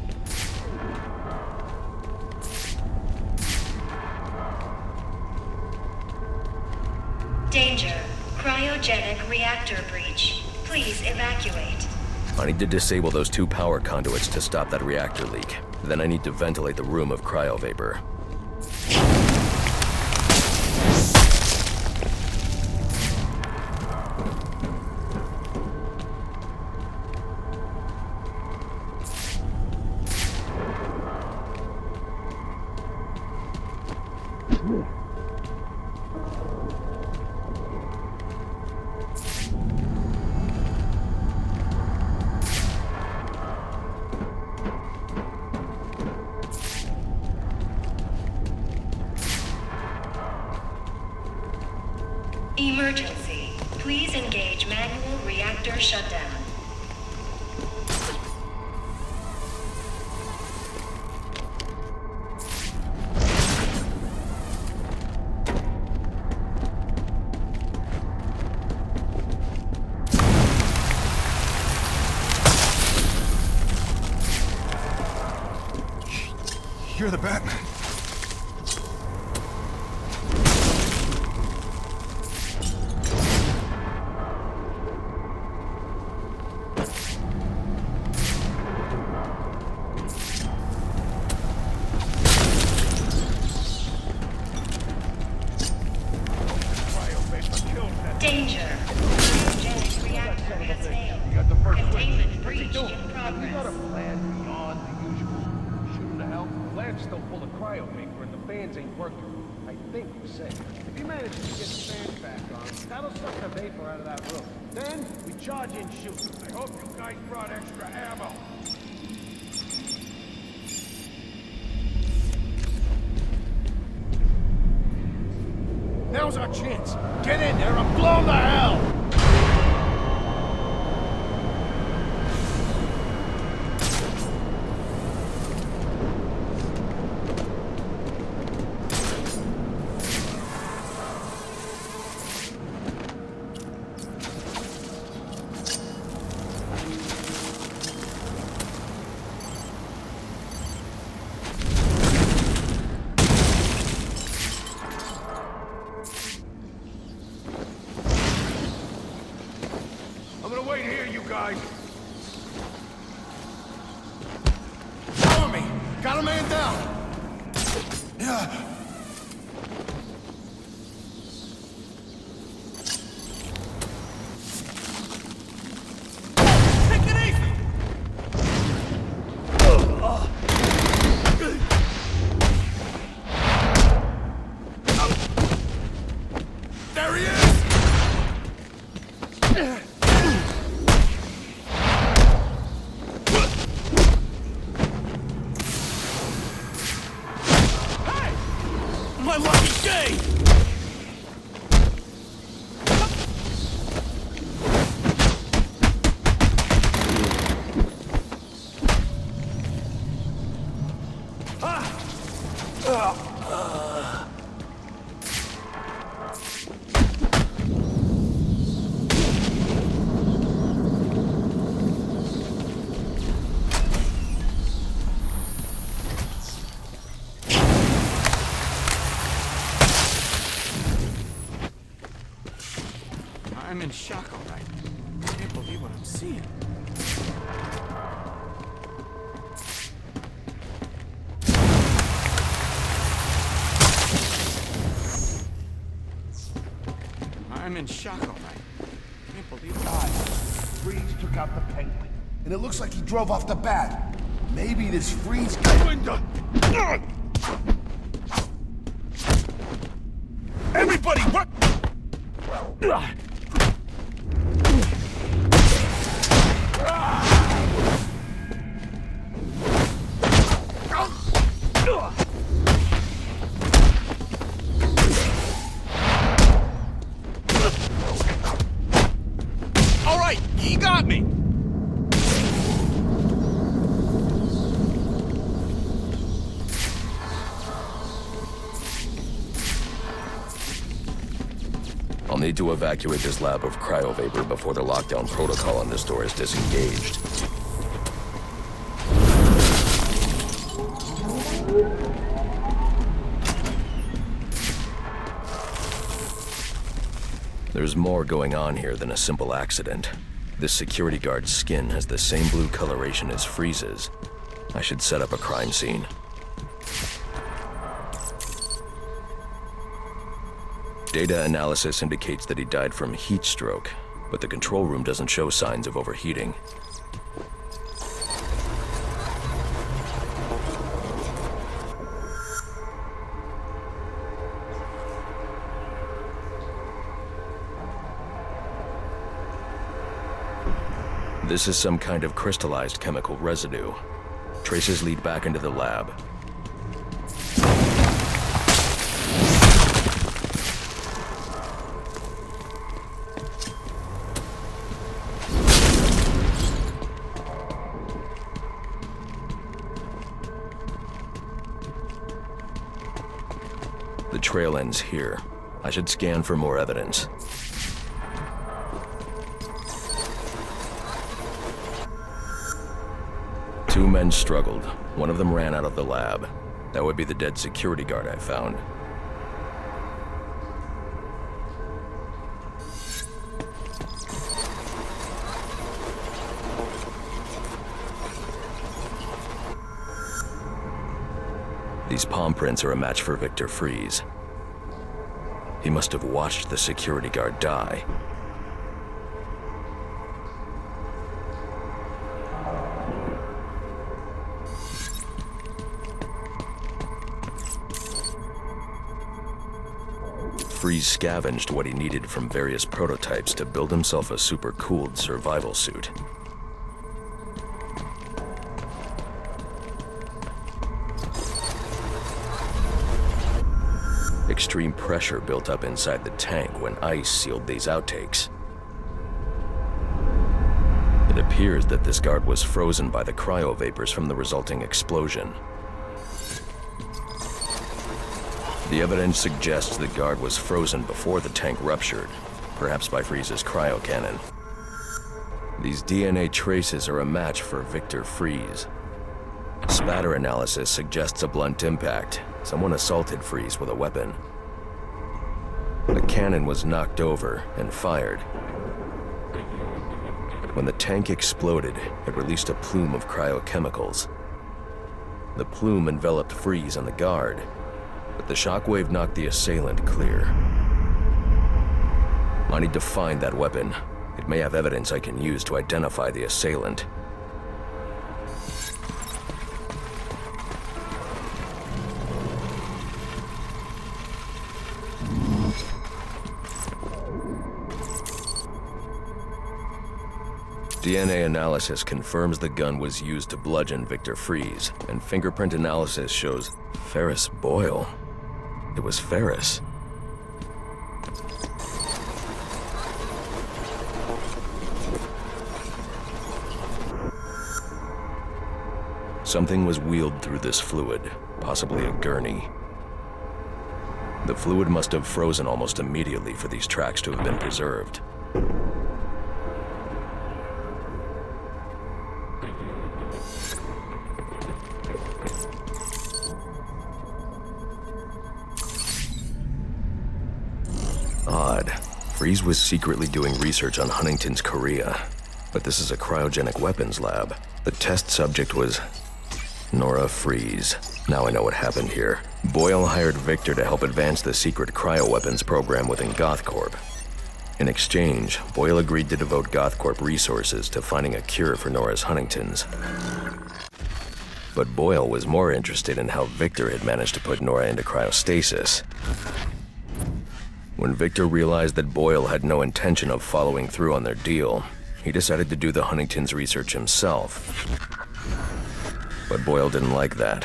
Danger. Cryogenic reactor breach. Please evacuate. I need to disable those 2 power conduits to stop that reactor leak. Then I need to ventilate the room of cryo vapor. Emergency. Please engage manual reactor shutdown. You're the Batman. Danger. Cryogenic reactor has failed. Containment breach in progress. You got a plan beyond the usual shooting to hell? The lab's still full of cryo vapor and the fans ain't working. I think we're safe. If you manage to get the fans back on, that'll suck the vapor out of that room. Then we charge in shoot. I hope you guys brought extra ammo. Now's our chance. Get in there and blow 'em to hell! Wait here, you guys. Cover me. Got a man down. Yeah. Take it easy. There he is. My lucky day! I'm in shock, all right. I can't believe what I'm seeing. I'm in shock, all right. I can't believe it. Freeze took out the Penguin, and it looks like he drove off the Bat. Maybe this Freeze guy... Everybody, what? All right, you got me. I'll need need to evacuate this lab of cryovapor before the lockdown protocol on this door is disengaged. There's more going on here than a simple accident. This security guard's skin has the same blue coloration as Freeze's. I should set up a crime scene. Data analysis indicates that he died from heat stroke, but the control room doesn't show signs of overheating. This is some kind of crystallized chemical residue. Traces lead back into the lab. The trail ends here. I should scan for more evidence. Two men struggled. One of them ran out of the lab. That would be the dead security guard I found. These palm prints are a match for Victor Freeze. He must have watched the security guard die. Freeze scavenged what he needed from various prototypes to build himself a super-cooled survival suit. Extreme pressure built up inside the tank when ice sealed these outtakes. It appears that this guard was frozen by the cryo vapors from the resulting explosion. The evidence suggests the guard was frozen before the tank ruptured, perhaps by Freeze's cryo cannon. These DNA traces are a match for Victor Freeze. Spatter analysis suggests a blunt impact. Someone assaulted Freeze with a weapon. The cannon was knocked over and fired. When the tank exploded, it released a plume of cryochemicals. The plume enveloped Freeze and the guard, but the shockwave knocked the assailant clear. I need to find that weapon. It may have evidence I can use to identify the assailant. DNA analysis confirms the gun was used to bludgeon Victor Freeze, and fingerprint analysis shows Ferris Boyle. It was Ferris. Something was wheeled through this fluid, possibly a gurney. The fluid must have frozen almost immediately for these tracks to have been preserved. Odd. Freeze was secretly doing research on Huntington's chorea, but this is a cryogenic weapons lab. The test subject was Nora Freeze. Now I know what happened here. Boyle hired Victor to help advance the secret cryoweapons program within GothCorp. In exchange, Boyle agreed to devote GothCorp resources to finding a cure for Nora's Huntington's. But Boyle was more interested in how Victor had managed to put Nora into cryostasis. When Victor realized that Boyle had no intention of following through on their deal, he decided to do the Huntington's research himself. But Boyle didn't like that.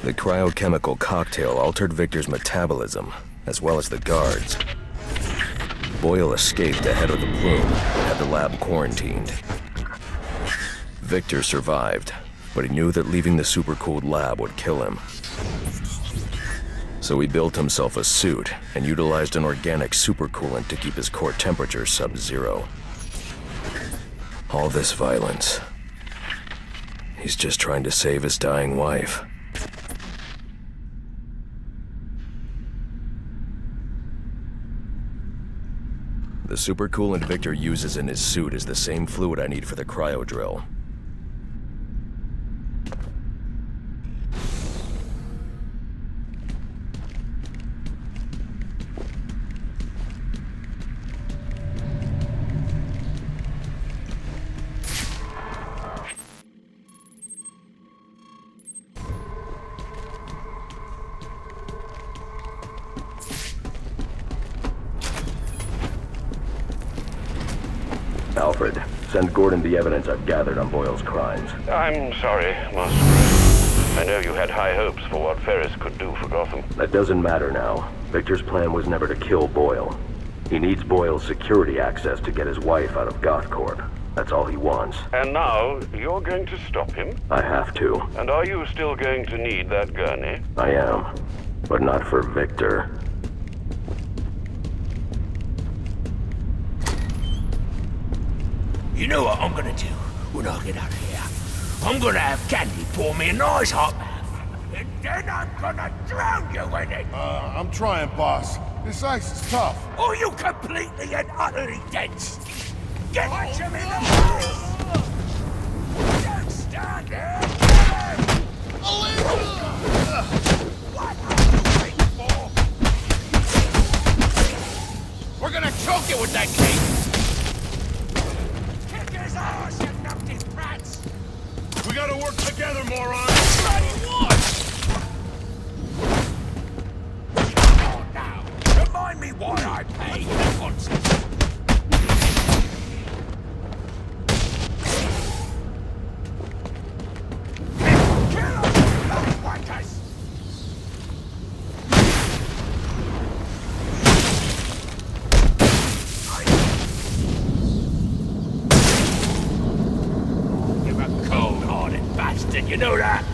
The cryochemical cocktail altered Victor's metabolism, as well as the guards. Boyle escaped ahead of the plume and had the lab quarantined. Victor survived, but he knew that leaving the supercooled lab would kill him. So he built himself a suit and utilized an organic supercoolant to keep his core temperature sub-zero. All this violence. He's just trying to save his dying wife. The supercoolant Victor uses in his suit is the same fluid I need for the cryo drill. Alfred, send Gordon the evidence I've gathered on Boyle's crimes. I'm sorry, Master Bruce. I know you had high hopes for what Ferris could do for Gotham. That doesn't matter now. Victor's plan was never to kill Boyle. He needs Boyle's security access to get his wife out of GothCorp. That's all he wants. And now, you're going to stop him? I have to. And are you still going to need that gurney? I am. But not for Victor. You know what I'm gonna do when I get out of here? I'm gonna have Candy pour me a nice hot bath. And then I'm gonna drown you in it. I'm trying, boss. This ice is tough. Or you completely and utterly dense. Get him in the face! Don't stand there! What are you waiting for? We're gonna choke you with that cape! His ass, you numpty brats! We gotta work together, moron! Bloody what? Come on now! Remind me why I paid once. Kill them, bloody wankers! You know that?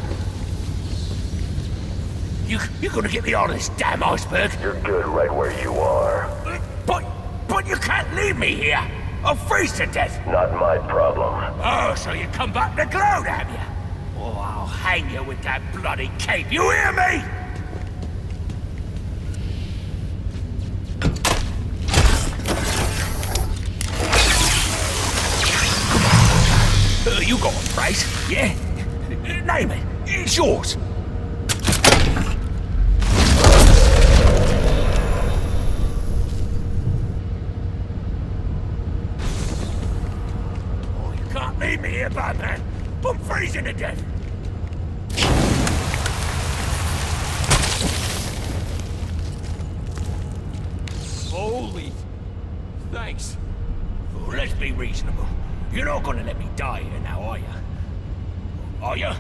You're gonna get me on this damn iceberg? You're good right where you are. But you can't leave me here! I'll freeze to death! Not my problem. Oh, so you come back to gloat, have you? Oh, I'll hang you with that bloody cape, you hear me? You got a price, yeah? Name it. It's yours. Oh, you can't leave me here, Batman. I'm freezing to death. Holy... Thanks. Oh, let's be reasonable. You're not gonna let me die here now, are you? Are you?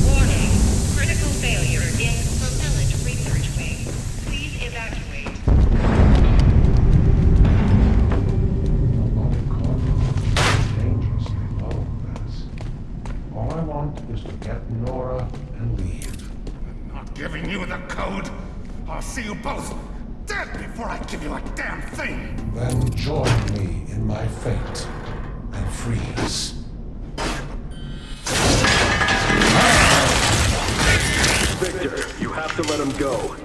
Warning. Critical failure in propellant research wing. Please evacuate. All I want is to get Nora and leave. I'm not giving you the code. I'll see you both dead before I give you a damn thing! Then join me in my fate and freeze. Victor, you have to let him go.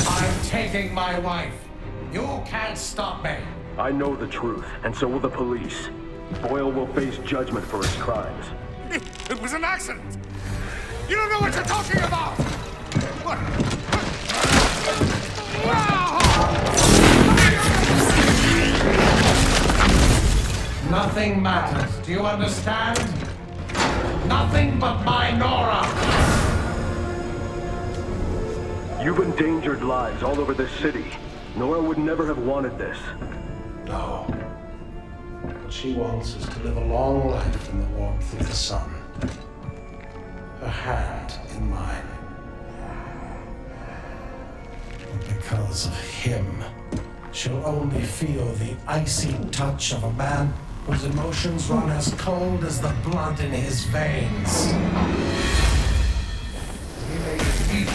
I'm taking my wife. You can't stop me. I know the truth, and so will the police. Boyle will face judgment for his crimes. It was an accident! You don't know what you're talking about! What? Nothing matters. Do you understand? Nothing but my Nora! You've endangered lives all over this city. Nora would never have wanted this. No. What she wants is to live a long life in the warmth of the sun. Her hand in mine. And because of him, she'll only feel the icy touch of a man whose emotions run as cold as the blood in his veins. He made it easy.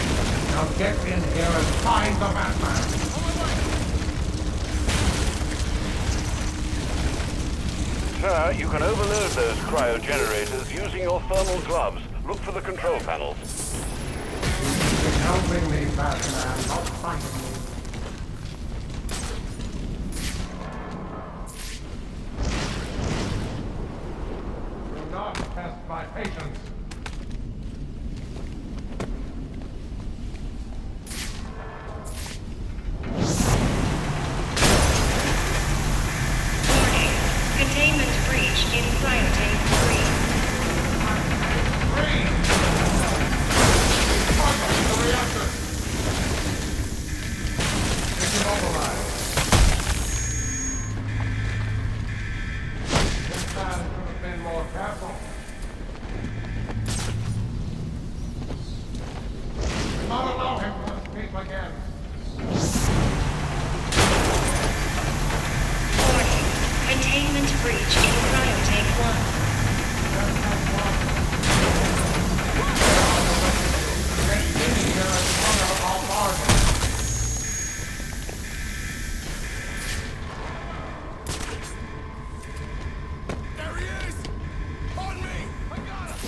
Now get in here and find the Batman. Sir, you can overload those cryogenerators using your thermal gloves. Look for the control panels. You're helping me, Batman, not fighting me. Do not test my patience. Containment breach in cryotank 3. The reactor! It's immobilized. This man could have been more careful. Do not allow him to escape again. Containment breach in cryotank 1. There he is! On me! I got him!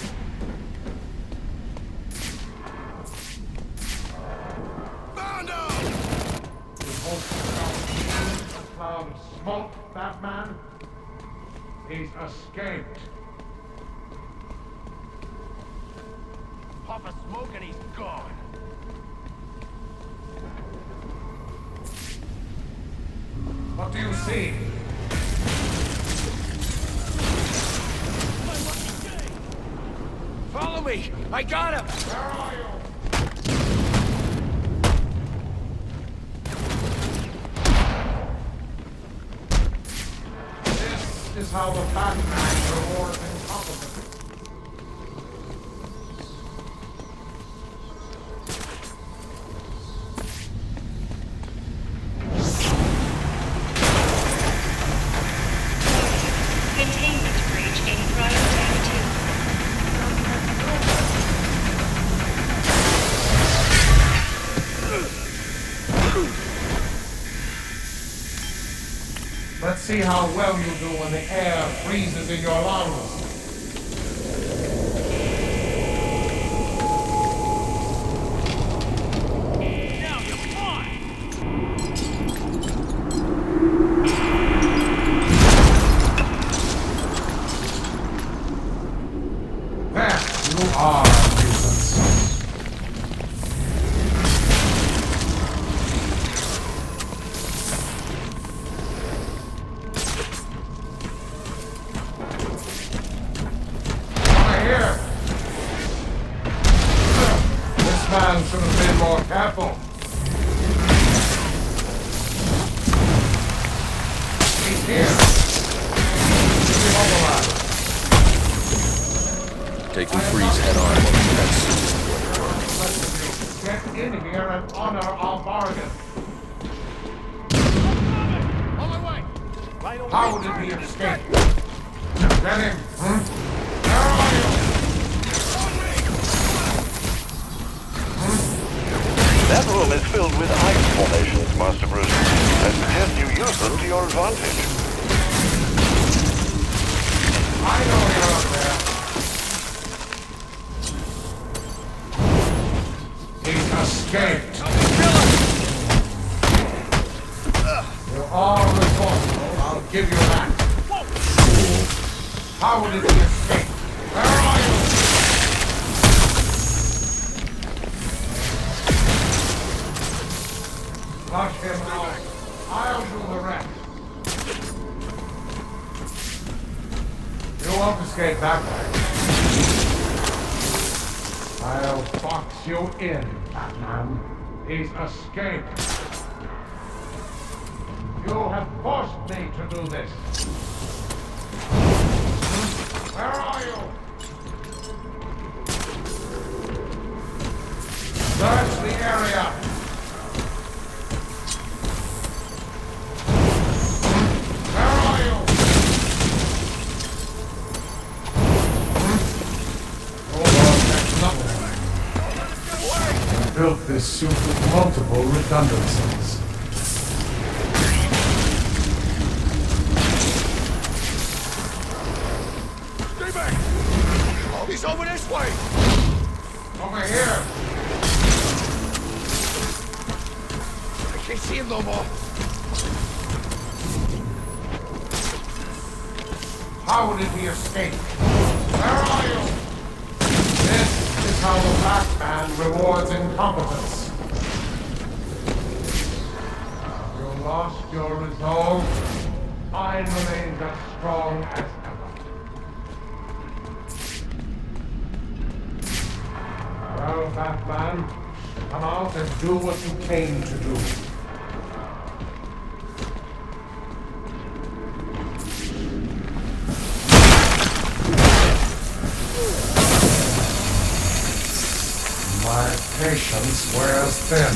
Found him! You hope a cloud of smoke, Batman? He's escaped. Pop a smoke and he's gone. What do you see? Follow me! I got him! Where are you? This is how the Batman rewards incompetence. Containment breach in cryotank 2. Let's see how well you do when the air freezes in your lungs. Now you're fine! There, you are a nuisance. Here. This man should have been more careful. He's here. He's immobilized. Taking Freeze head on while his Batsuit isn't going to work. Get in here and honor our bargain. On my way! How did he escape? Get him, Where are you? That room is filled with ice formations, Master Bruce. I suggest you use them to your advantage. I know you're up there. He's escaped. You're all resourceful. I'll give you that. How did he escape? Where are you? Flush him out. I'll do the rest. You won't escape that way. I'll box you in, Batman. He's escaped. You have forced me to do this. Where are you? Search the area. Where are you? built this suit with multiple redundancies. Stay back! He's over this way! Over here! I can't see him no more. How did he escape? Where are you? This is how the Batman rewards incompetence. You lost your resolve. Mine remains as strong as ever. Well, Batman, come out and do what you came to do. My patience wears thin.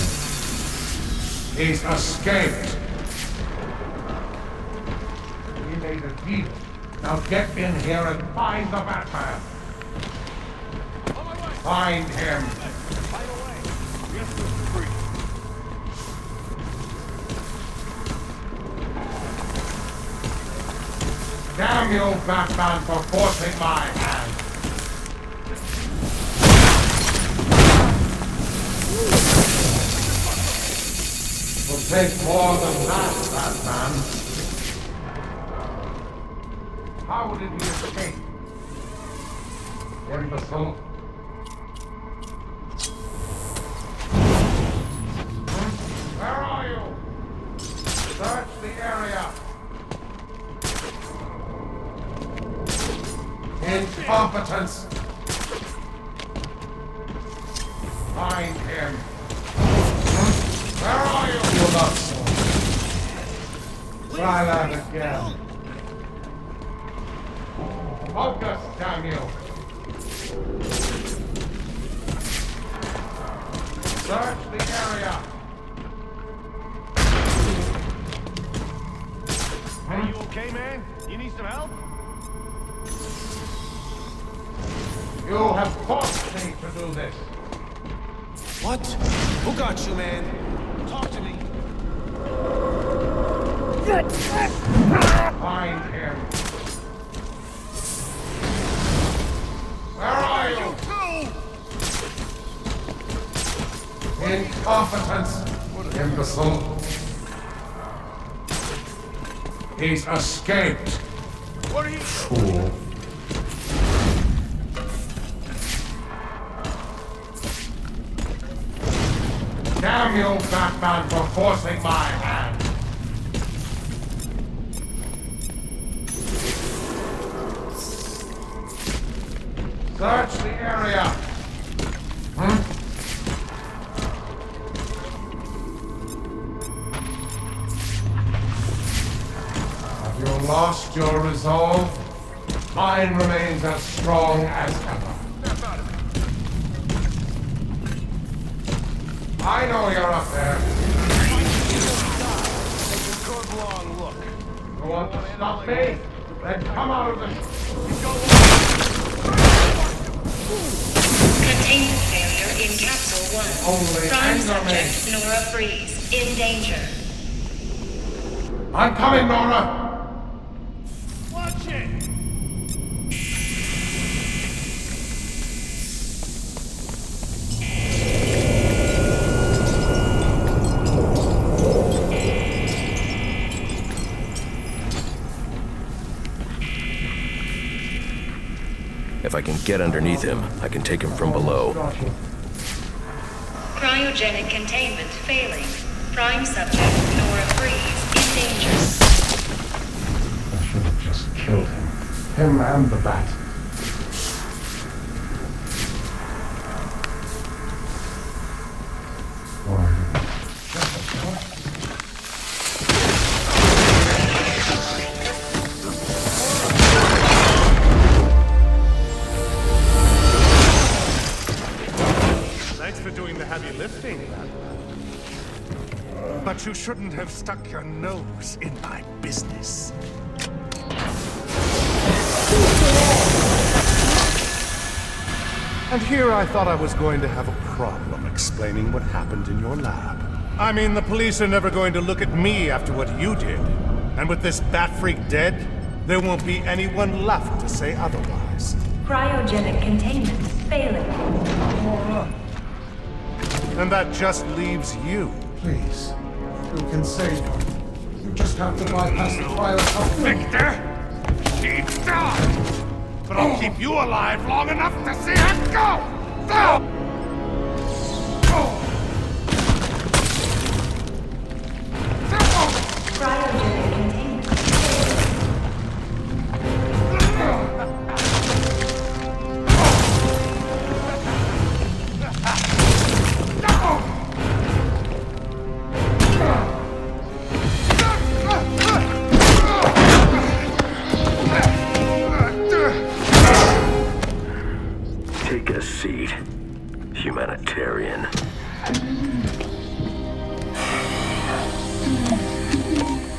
He's escaped. We made a deal. Now get in here and find the Batman. Find him. Damn you, Batman, for forcing my hand. Will take more than that, Batman. How did he escape? Imbecile. Where are you? Search the area. Incompetence. Find him. Where are you? You love so. Try that again. Focus, damn you. Search the area. Are you okay, man? You need some help? You have forced me to do this. What? Who got you, man? Talk to me. Find him. Where are you? Incompetence, imbecile. He's escaped. What are you? Fool. Damn you, Batman, for forcing my hand. Search the area. Have you lost your resolve? Mine remains as strong as ever. I know you're up there. Take a good long look. You want to stop me? Then come out of the... Containment failure in Capsule 1. Only Prime anger subject Nora Freeze in danger. I'm coming, Nora! Watch it! If I can get underneath him, I can take him from below. Cryogenic containment failing. Prime subject Nora Freeze in danger. I should have just killed him. Him and the bat. Thanks for doing the heavy lifting, Batman. But you shouldn't have stuck your nose in my business. And here I thought I was going to have a problem explaining what happened in your lab. I mean, the police are never going to look at me after what you did. And with this bat freak dead, there won't be anyone left to say otherwise. Cryogenic containment failing. And that just leaves you. Please, we can save her. You just have to bypass the cryo. Victor! She's done! But I'll keep you alive long enough to see her go! Cryogenic containment. Take a seat, humanitarian.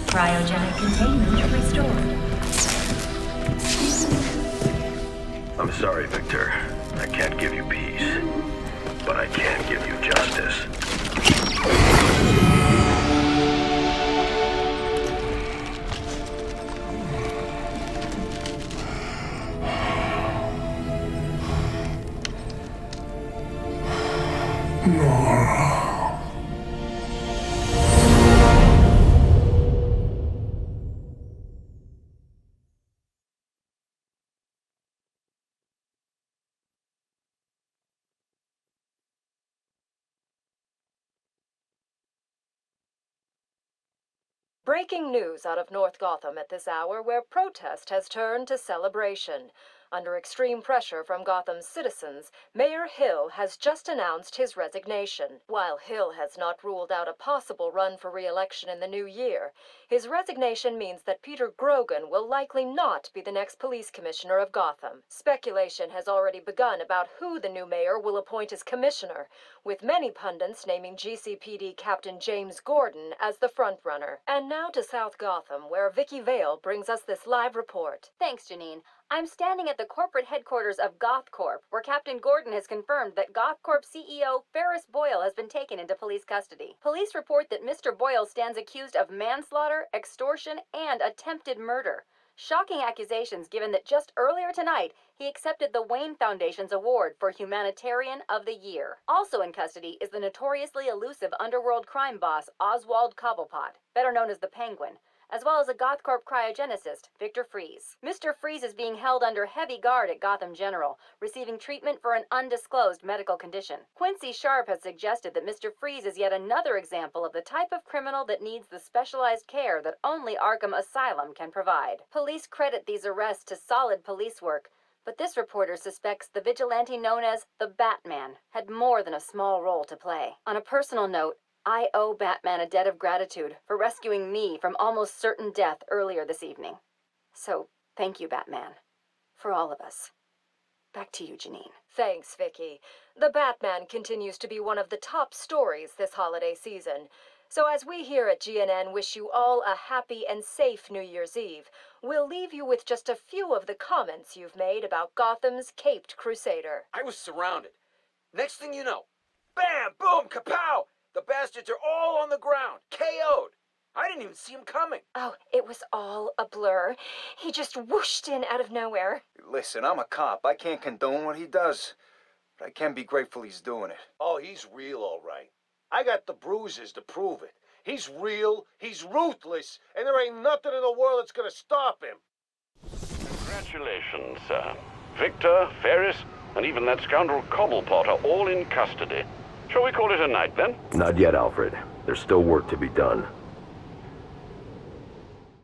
Cryogenic containment restored. I'm sorry, Victor. I can't give you peace, but I can give you justice. Breaking news out of North Gotham at this hour, where protest has turned to celebration. Under extreme pressure from Gotham's citizens, Mayor Hill has just announced his resignation. While Hill has not ruled out a possible run for re-election in the new year, his resignation means that Peter Grogan will likely not be the next police commissioner of Gotham. Speculation has already begun about who the new mayor will appoint as commissioner, with many pundits naming GCPD Captain James Gordon as the frontrunner. And now to South Gotham, where Vicky Vale brings us this live report. Thanks, Janine. I'm standing at the corporate headquarters of GothCorp, where Captain Gordon has confirmed that GothCorp CEO Ferris Boyle has been taken into police custody. Police report that Mr. Boyle stands accused of manslaughter, extortion, and attempted murder. Shocking accusations given that just earlier tonight, he accepted the Wayne Foundation's award for Humanitarian of the Year. Also in custody is the notoriously elusive underworld crime boss Oswald Cobblepot, better known as the Penguin, as well as a GothCorp cryogenicist, Victor Fries. Mr. Fries is being held under heavy guard at Gotham General, receiving treatment for an undisclosed medical condition. Quincy Sharp has suggested that Mr. Fries is yet another example of the type of criminal that needs the specialized care that only Arkham Asylum can provide. Police credit these arrests to solid police work, but this reporter suspects the vigilante known as the Batman had more than a small role to play. On a personal note, I owe Batman a debt of gratitude for rescuing me from almost certain death earlier this evening. So, thank you, Batman. For all of us. Back to you, Janine. Thanks, Vicky. The Batman continues to be one of the top stories this holiday season. So as we here at GNN wish you all a happy and safe New Year's Eve, we'll leave you with just a few of the comments you've made about Gotham's Caped Crusader. I was surrounded. Next thing you know, bam, boom, kapow! The bastards are all on the ground, KO'd. I didn't even see him coming. Oh, it was all a blur. He just whooshed in out of nowhere. Listen, I'm a cop. I can't condone what he does, but I can be grateful he's doing it. Oh, he's real, all right. I got the bruises to prove it. He's real, he's ruthless, and there ain't nothing in the world that's gonna stop him. Congratulations, sir. Victor, Ferris, and even that scoundrel Cobblepot are all in custody. Shall we call it a night, then? Not yet, Alfred. There's still work to be done.